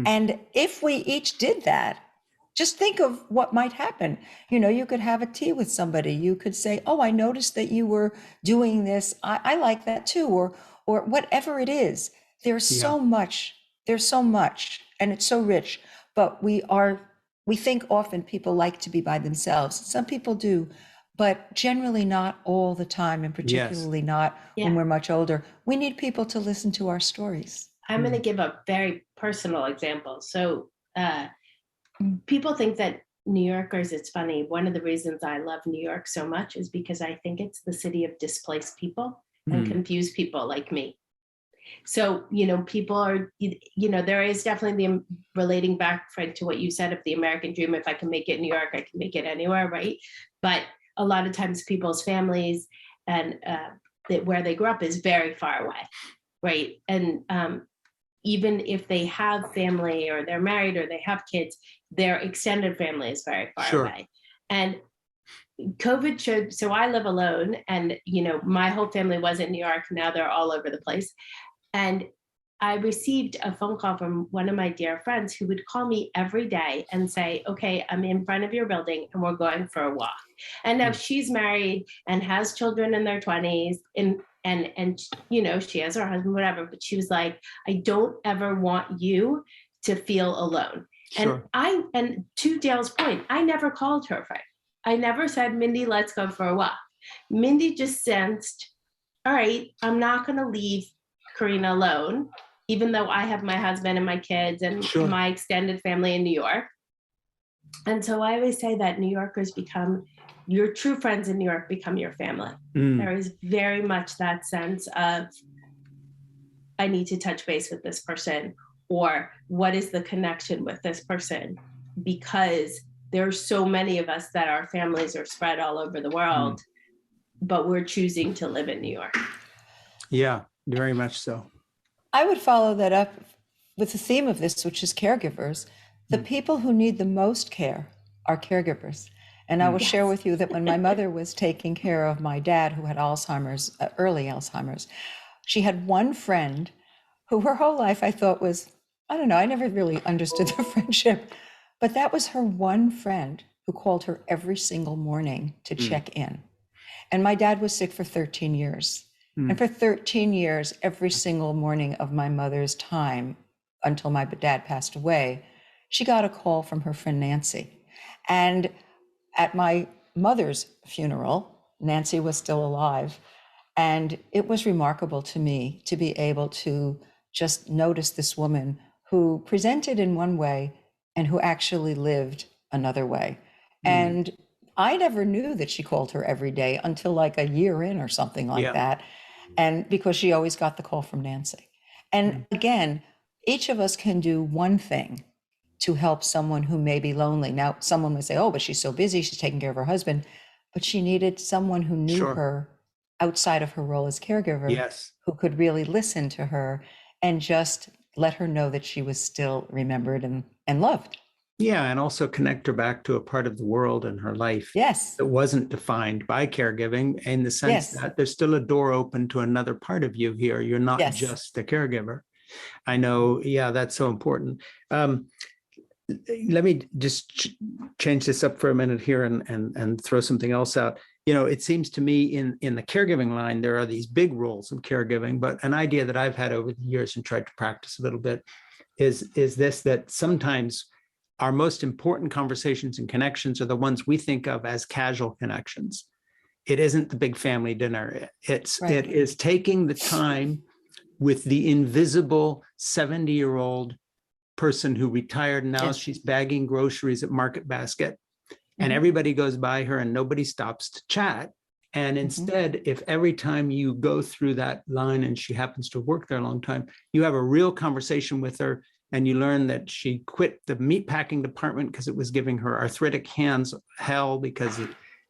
And if we each did that, just think of what might happen. You could have a tea with somebody. You could say, oh, I noticed that you were doing this. I like that too. Or whatever it is. There's so much, and it's so rich, but we think often people like to be by themselves. Some people do, but generally not all the time, and particularly not when we're much older. We need people to listen to our stories. I'm going to give a very personal example. So people think that New Yorkers, it's funny, one of the reasons I love New York so much is because I think it's the city of displaced people and confused people like me. So, people are, there is definitely the relating back, Fred, to what you said of the American dream. If I can make it in New York, I can make it anywhere, right? But a lot of times people's families and where they grew up is very far away, right? And even if they have family or they're married or they have kids, their extended family is very far away. And COVID showed, so I live alone and, my whole family was in New York. Now they're all over the place. And I received a phone call from one of my dear friends who would call me every day and say, okay, I'm in front of your building and we're going for a walk. And now she's married and has children in their 20s and she has her husband, whatever, but she was like, I don't ever want you to feel alone. Sure. And to Dale's point, I never called her friend. I never said, Mindy, let's go for a walk. Mindy just sensed, all right, I'm not going to leave Karina alone, even though I have my husband and my kids and my extended family in New York. And so I always say that New Yorkers become your true friends in New York, become your family. There is very much that sense of, I need to touch base with this person, or what is the connection with this person? Because there are so many of us that our families are spread all over the world, but we're choosing to live in New York. Yeah, very much so. I would follow that up with the theme of this, which is caregivers. The people who need the most care are caregivers. And I will share with you that when my mother was taking care of my dad, who had Alzheimer's, early Alzheimer's, she had one friend who her whole life I thought was, I don't know, I never really understood the friendship, but that was her one friend who called her every single morning to check in. And my dad was sick for 13 years. And for 13 years, every single morning of my mother's time, until my dad passed away, she got a call from her friend Nancy. And at my mother's funeral, Nancy was still alive. And it was remarkable to me to be able to just notice this woman who presented in one way and who actually lived another way. And I never knew that she called her every day until like a year in or something like that. And because she always got the call from Nancy. And again, each of us can do one thing to help someone who may be lonely. Now, someone would say, oh, but she's so busy, she's taking care of her husband. But she needed someone who knew her outside of her role as caregiver, who could really listen to her and just let her know that she was still remembered and loved. Yeah, and also connect her back to a part of the world in her life that wasn't defined by caregiving, in the sense that there's still a door open to another part of you here. You're not just the caregiver. I know, that's so important. Let me just change this up for a minute here and throw something else out. It seems to me in the caregiving line, there are these big roles in caregiving, but an idea that I've had over the years and tried to practice a little bit is this, that sometimes our most important conversations and connections are the ones we think of as casual connections. It isn't the big family dinner. It is taking the time with the invisible 70-year-old person who retired. Now she's bagging groceries at Market Basket, and everybody goes by her and nobody stops to chat. And instead, if every time you go through that line and she happens to work there a long time, you have a real conversation with her, and you learn that she quit the meatpacking department because it was giving her arthritic hands hell because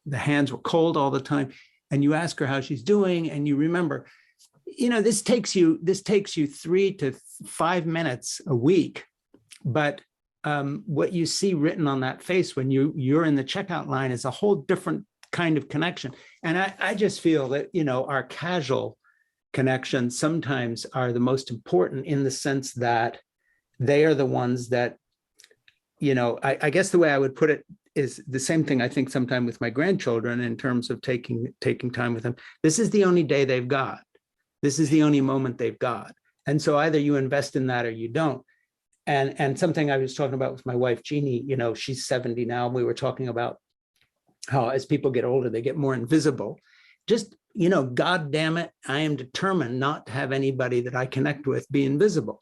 the hands were cold all the time. And you ask her how she's doing, and you remember, this takes you 3 to 5 minutes a week. But what you see written on that face when you're in the checkout line is a whole different kind of connection. And I just feel that, our casual connections sometimes are the most important, in the sense that they are the ones that, I guess the way I would put it is the same thing I think sometimes with my grandchildren, in terms of taking time with them. This is the only day they've got. This is the only moment they've got. And so either you invest in that or you don't. And something I was talking about with my wife, Jeannie, she's 70 now. We were talking about how as people get older, they get more invisible. Just, God damn it, I am determined not to have anybody that I connect with be invisible.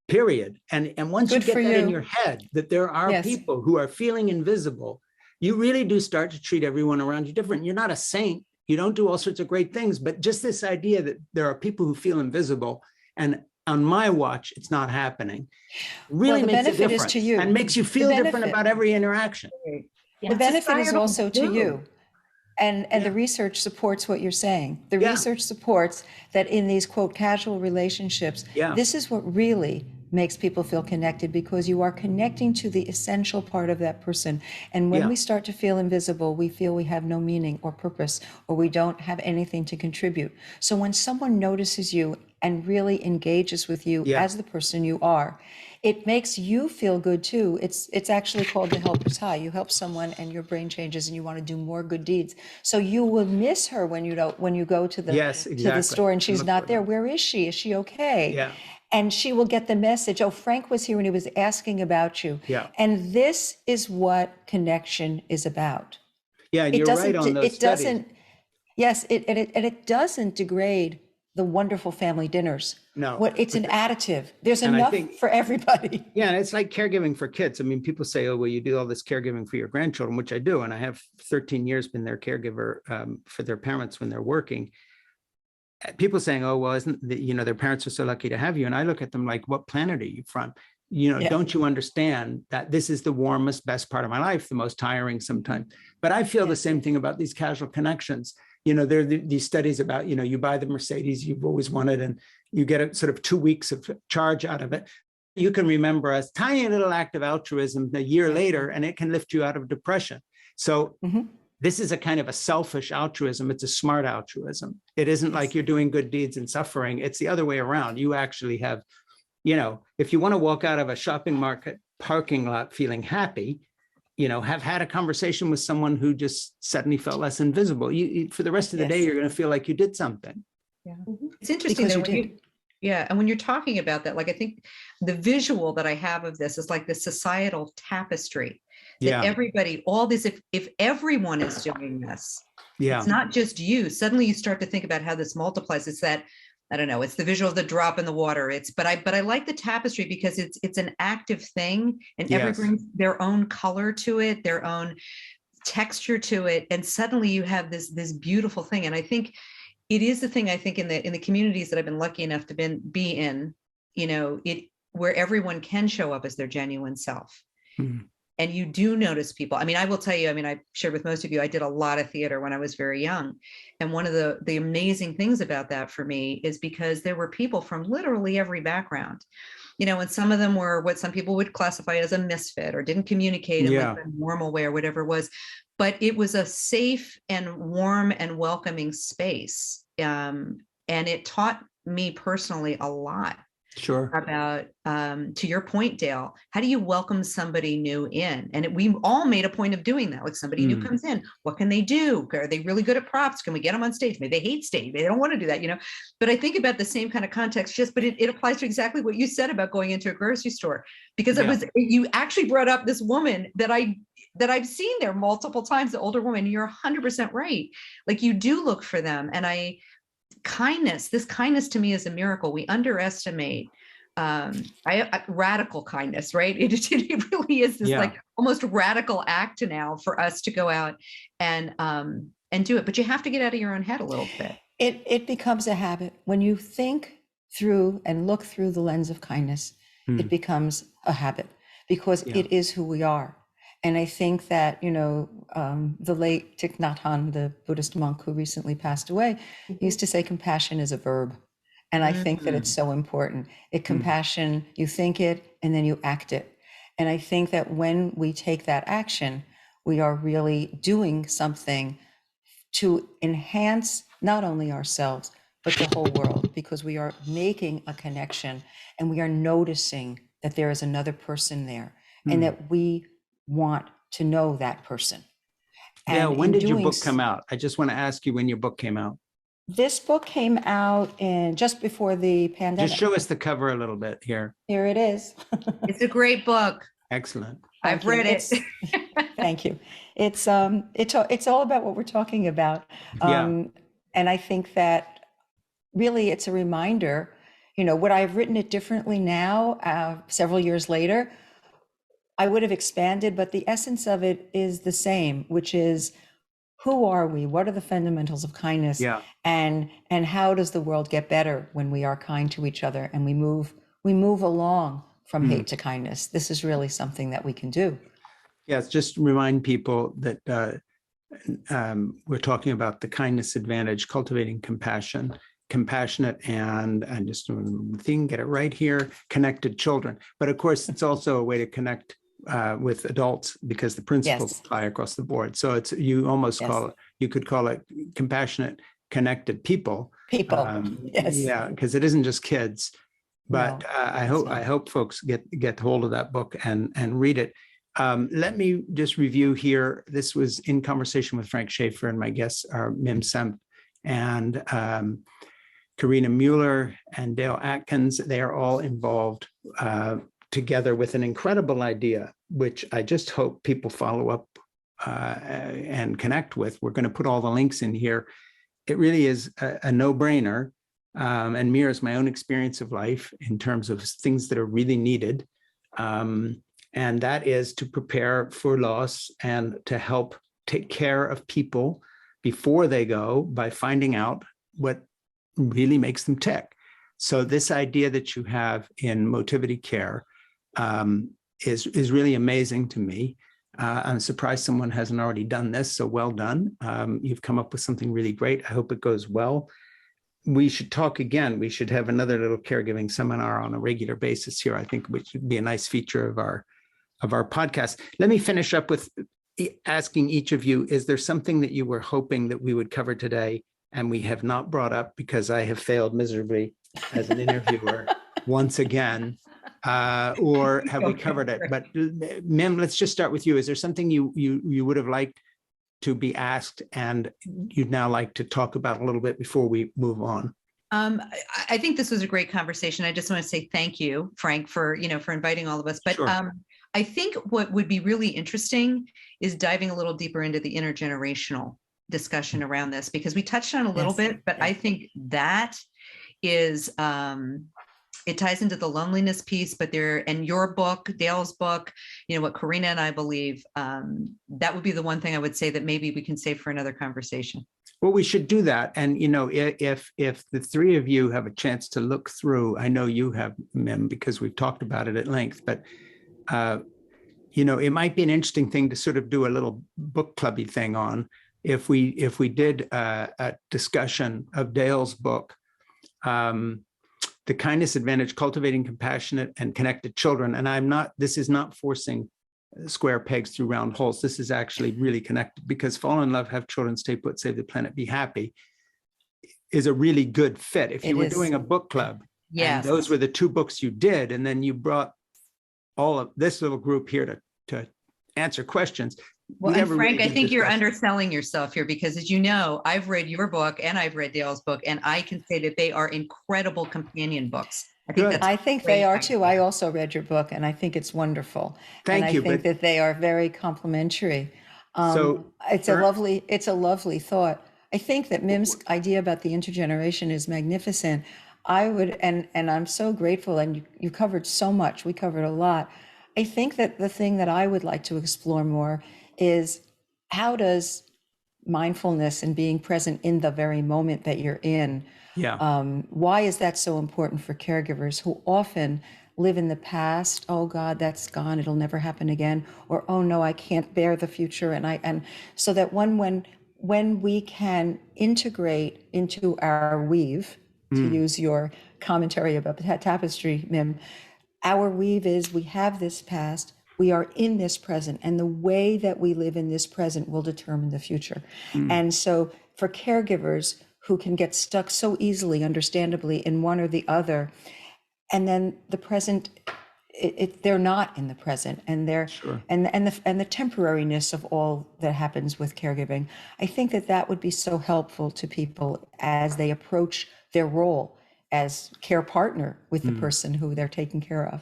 Period. And once Good you get for that you. in your head, that there are Yes. people who are feeling invisible, you really do start to treat everyone around you different. You're not a saint. You don't do all sorts of great things, but just this idea that there are people who feel invisible, and on my watch, it's not happening, really the makes a benefit is difference to you. and makes you feel different benefit- about every interaction. The benefit is Societal also to good. you. And Yeah. the research supports what you're saying. The Yeah. research supports that in these, quote, casual relationships, Yeah. this is what really makes people feel connected, because you are connecting to the essential part of that person. And when Yeah. we start to feel invisible, we feel we have no meaning or purpose, or we don't have anything to contribute. So when someone notices you and really engages with you Yeah. as the person you are, it makes you feel good too. It's actually called the helper's high. You help someone and your brain changes and you want to do more good deeds. So you will miss her when you go to the Yes, to exactly. the store and she's Look not for there. them. Where is she? Is she okay? Yeah. And she will get the message, oh, Frank was here and he was asking about you. Yeah. And this is what connection is about. Yeah. And It you're right doesn't, on those it studies. doesn't, yes, it doesn't degrade the wonderful family dinners. No. It's an additive. There's And I enough think- for everybody. Yeah, and it's like caregiving for kids. I mean, people say, "Oh, well, you do all this caregiving for your grandchildren," which I do, and I have 13 years been their caregiver for their parents when they're working. People saying, "Oh, well, isn't their parents are so lucky to have you?" And I look at them like, "What planet are you from? Yeah. Don't you understand that this is the warmest, best part of my life, the most tiring sometimes?" But I feel the same thing about these casual connections. There are these studies about, you buy the Mercedes you've always wanted, and you get a sort of 2 weeks of charge out of it. You can remember a tiny little act of altruism a year later, and it can lift you out of depression. So this is a kind of a selfish altruism. It's a smart altruism. It isn't like you're doing good deeds and suffering. It's the other way around. You actually have, if you want to walk out of a shopping market parking lot feeling happy, have had a conversation with someone who just suddenly felt less invisible. You for the rest of the day, Yes. you're going to feel like you did something. Yeah. It's interesting Because though, you when did. yeah, and when you're talking about that, like I think the visual that I have of this is like the societal tapestry that Yeah. everybody, all this, if everyone is doing this, Yeah. it's not just you. Suddenly you start to think about how this multiplies. It's that, I don't know, it's the visual of the drop in the water. But I like the tapestry because it's an active thing, and everyone Yes. brings their own color to it, their own texture to it, and suddenly you have this beautiful thing. And I think it is the thing, I think, in the communities that I've been lucky enough to be in, where everyone can show up as their genuine self. Mhm. And you do notice people. I mean, I will tell you, I shared with most of you, I did a lot of theater when I was very young. And one of the amazing things about that for me is because there were people from literally every background, and some of them were what some people would classify as a misfit or didn't communicate in like a normal way or whatever it was. But it was a safe and warm and welcoming space. And it taught me personally a lot. Sure. About, to your point, Dale, how do you welcome somebody new in? And we all made a point of doing that. Like somebody new comes in, what can they do? Are they really good at props? Can we get them on stage? Maybe they hate stage. They don't want to do that, But I think about the same kind of context, but it applies to exactly what you said about going into a grocery store, because you actually brought up this woman that I've seen there multiple times, the older woman. You're 100% right. Like you do look for them. And this kindness to me is a miracle. We underestimate radical kindness, right? It really is this like almost radical act now for us to go out and do it. But you have to get out of your own head a little bit. It becomes a habit. When you think through and look through the lens of kindness, it becomes a habit because it is who we are. And I think that, the late Thich Nhat Hanh, the Buddhist monk who recently passed away, used to say compassion is a verb. And I think that it's so important. Compassion, you think it and then you act it. And I think that when we take that action, we are really doing something to enhance not only ourselves, but the whole world, because we are making a connection and we are noticing that there is another person there and that we want to know that person. Yeah, And when in did your doing book come out? I just want to ask you when your book came out. This book came out in just before the pandemic. Just show us the cover a little bit here. Here it is. It's a great book. Excellent. I've read it. Thank you. It's all about what we're talking about. Yeah. And I think that really it's a reminder, would I have written it differently now, several years later? I would have expanded, but the essence of it is the same, which is, who are we? What are the fundamentals of kindness? Yeah. And how does the world get better when we are kind to each other and we move along from hate to kindness? This is really something that we can do. Yes, just remind people that we're talking about the kindness advantage, cultivating compassion, compassionate, and just get it right here, connected children. But of course, it's also a way to connect with adults, because the principles apply across the board. So it's, you almost call it, you could call it compassionate, connected people. Yeah, because it isn't just kids. But no, I hope folks get hold of that book and read it. Let me just review here. This was in conversation with Frank Schaeffer, and my guests are Mim Senft and Karina Muller and Dale Atkins. They are all involved together with an incredible idea, which I just hope people follow up and connect with. We're going to put all the links in here. It really is a no-brainer and mirrors my own experience of life in terms of things that are really needed. And that is to prepare for loss and to help take care of people before they go by finding out what really makes them tick. So this idea that you have in Motivity Care is really amazing to me. I'm surprised someone hasn't already done this, so well done. You've come up with something really great. I hope it goes well. We should talk again. We should have another little caregiving seminar on a regular basis here. I think which would be a nice feature of our podcast. Let me finish up with asking each of you, is there something that you were hoping that we would cover today and we have not brought up because I have failed miserably as an interviewer once again, or have we covered it? But Mim, let's just start with you. Is there something you would have liked to be asked and you'd now like to talk about a little bit before we move on? I think this was a great conversation. I just want to say thank you, Frank, for inviting all of us. But sure. I think what would be really interesting is diving a little deeper into the intergenerational discussion around this, because we touched on a little bit, but I think that is, it ties into the loneliness piece, but and your book, Dale's book, what Karina and I believe, that would be the one thing I would say that maybe we can save for another conversation. Well, we should do that. And, if the three of you have a chance to look through, I know you have, Mim, because we've talked about it at length, but it might be an interesting thing to sort of do a little book clubby thing on. If we did a discussion of Dale's book, The Kindness Advantage, Cultivating Compassionate and Connected Children. And this is not forcing square pegs through round holes. This is actually really connected, because Fall in Love, Have Children, Stay Put, Save the Planet, Be Happy is a really good fit. If you were doing a book club, and those were the two books you did, and then you brought all of this little group here to answer questions. Well, and Frank, I think you're underselling yourself here, because as you know, I've read your book and I've read Dale's book, and I can say that they are incredible companion books. I think they are too. I also read your book and I think it's wonderful. Thank you. I think that they are very complimentary. It's a lovely thought. I think that Mim's idea about the intergeneration is magnificent. I would, and I'm so grateful, and you covered so much. We covered a lot. I think that the thing that I would like to explore more is, how does mindfulness and being present in the very moment that you're in, why is that so important for caregivers who often live in the past? Oh God, that's gone, it'll never happen again. Or, oh no, I can't bear the future. And so that when we can integrate into our weave, to use your commentary about tapestry, Mim, our weave is, we have this past, We are in this present, and the way that we live in this present will determine the future. And so for caregivers who can get stuck so easily, understandably, in one or the other, and then the present, they're not in the present, and they're and the temporariness of all that happens with caregiving. I think that would be so helpful to people as they approach their role as care partner with the person who they're taking care of.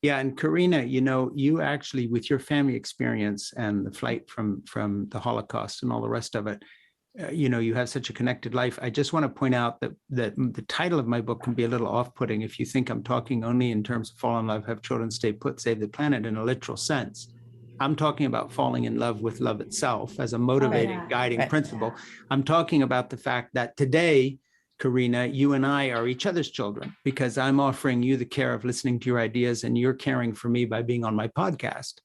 Yeah, and Karina, you actually, with your family experience and the flight from the Holocaust and all the rest of it, you have such a connected life. I just want to point out that the title of my book can be a little off-putting if you think I'm talking only in terms of fall in love, have children, stay put, save the planet in a literal sense. I'm talking about falling in love with love itself as a motivating, guiding principle. I'm talking about the fact that today, Karina, you and I are each other's children, because I'm offering you the care of listening to your ideas, and you're caring for me by being on my podcast.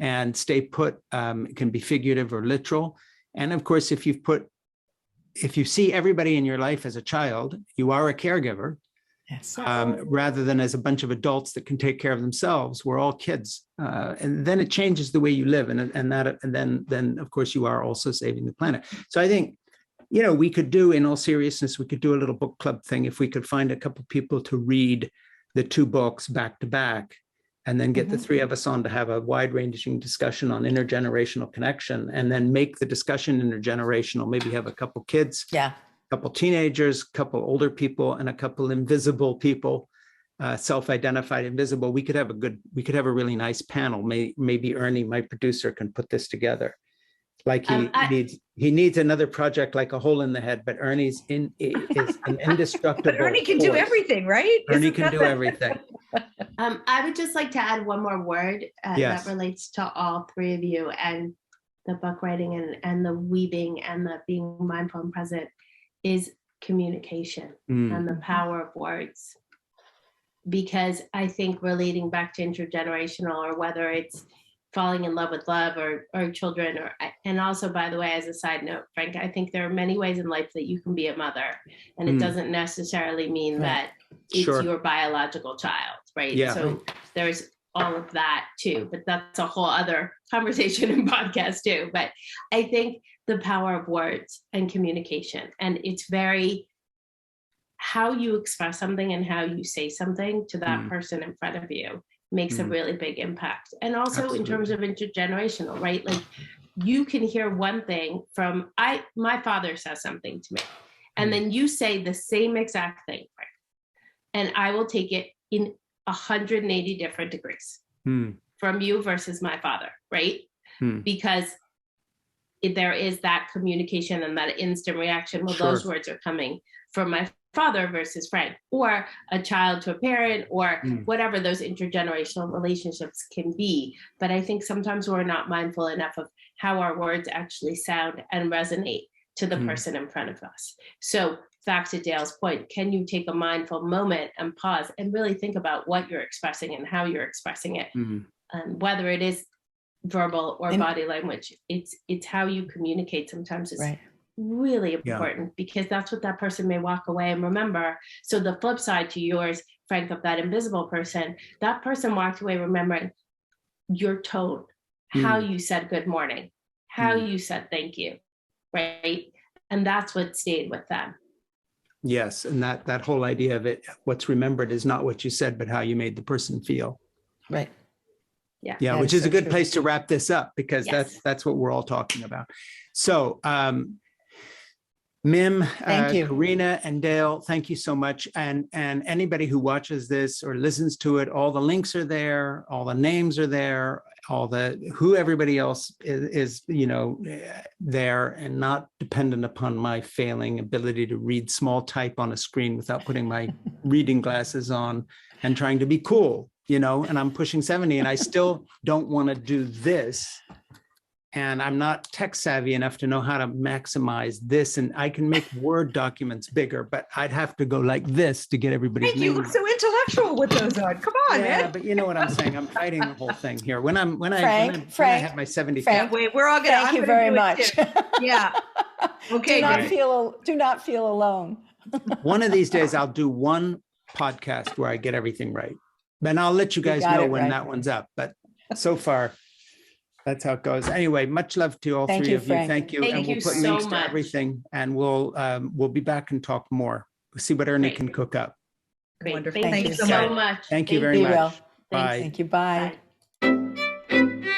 And stay put can be figurative or literal. And of course, if you see everybody in your life as a child, you are a caregiver, rather than as a bunch of adults that can take care of themselves. We're all kids, and then it changes the way you live, and then of course you are also saving the planet. So I think, we could do, in all seriousness, we could do a little book club thing if we could find a couple people to read the two books back to back, and then get the three of us on to have a wide-ranging discussion on intergenerational connection, and then make the discussion intergenerational. Maybe have a couple kids, a couple teenagers, a couple older people, and a couple invisible people, self-identified invisible. We could have a really nice panel. Maybe Ernie, my producer, can put this together. Like he needs another project like A Hole in the Head, but Ernie's is an indestructible. But Ernie can do everything, right? Ernie can do everything. I would just like to add one more word that relates to all three of you, and the book writing and the weaving and the being mindful and present is communication and the power of words. Because I think relating back to intergenerational, or whether it's falling in love with love or children, and also, by the way, as a side note, Frank, I think there are many ways in life that you can be a mother, and it doesn't necessarily mean that it's your biological child, right? So there's all of that too, but that's a whole other conversation and podcast too. But I think the power of words and communication, and it's very how you express something and how you say something to that person in front of you makes a really big impact. And also in terms of intergenerational, right? Like, you can hear one thing from my father says something to me, and then you say the same exact thing, right? And I will take it in 180 different degrees from you versus my father, right? Because there is that communication and that instant reaction. Well, those words are coming from my father versus Frank, or a child to a parent, or whatever those intergenerational relationships can be. But I think sometimes we're not mindful enough of how our words actually sound and resonate to the person in front of us. So back to Dale's point, can you take a mindful moment and pause and really think about what you're expressing and how you're expressing it, whether it is verbal or body language. It's how you communicate sometimes is really important, because that's what that person may walk away and remember. So the flip side to yours, Frank, of that invisible person, that person walked away remembering your tone, how you said good morning, how you said thank you, right? And that's what stayed with them. Yes, and that whole idea of it, what's remembered is not what you said, but how you made the person feel. Right. Yeah, which is a good place to wrap this up, because that's what we're all talking about. So, Mim, Karina, and Dale, thank you so much. And anybody who watches this or listens to it, all the links are there, all the names are there, who everybody else is there, and not dependent upon my failing ability to read small type on a screen without putting my reading glasses on and trying to be cool, and I'm pushing 70 and I still don't want to do this. And I'm not tech savvy enough to know how to maximize this. And I can make Word documents bigger, but I'd have to go like this to get everybody's name. You look so intellectual with those on. Come on, man. Yeah, but you know what I'm saying? I'm fighting the whole thing here. When I have my 70. Wait, we're all going to. Thank you very much. Yeah. Okay. Do not feel alone. One of these days, I'll do one podcast where I get everything right. And I'll let you guys know when that one's up. But So far, that's how it goes. Anyway, much love to all Thank three you, of you. Frank. Thank you. Thank And we'll you put so links to much. everything, and we'll be back and talk more. We'll see what Ernie Great. can cook up. Great. Wonderful. Thank Thank you you so so much. Thank you very Be much. well. Bye. Thank you. Bye. Bye.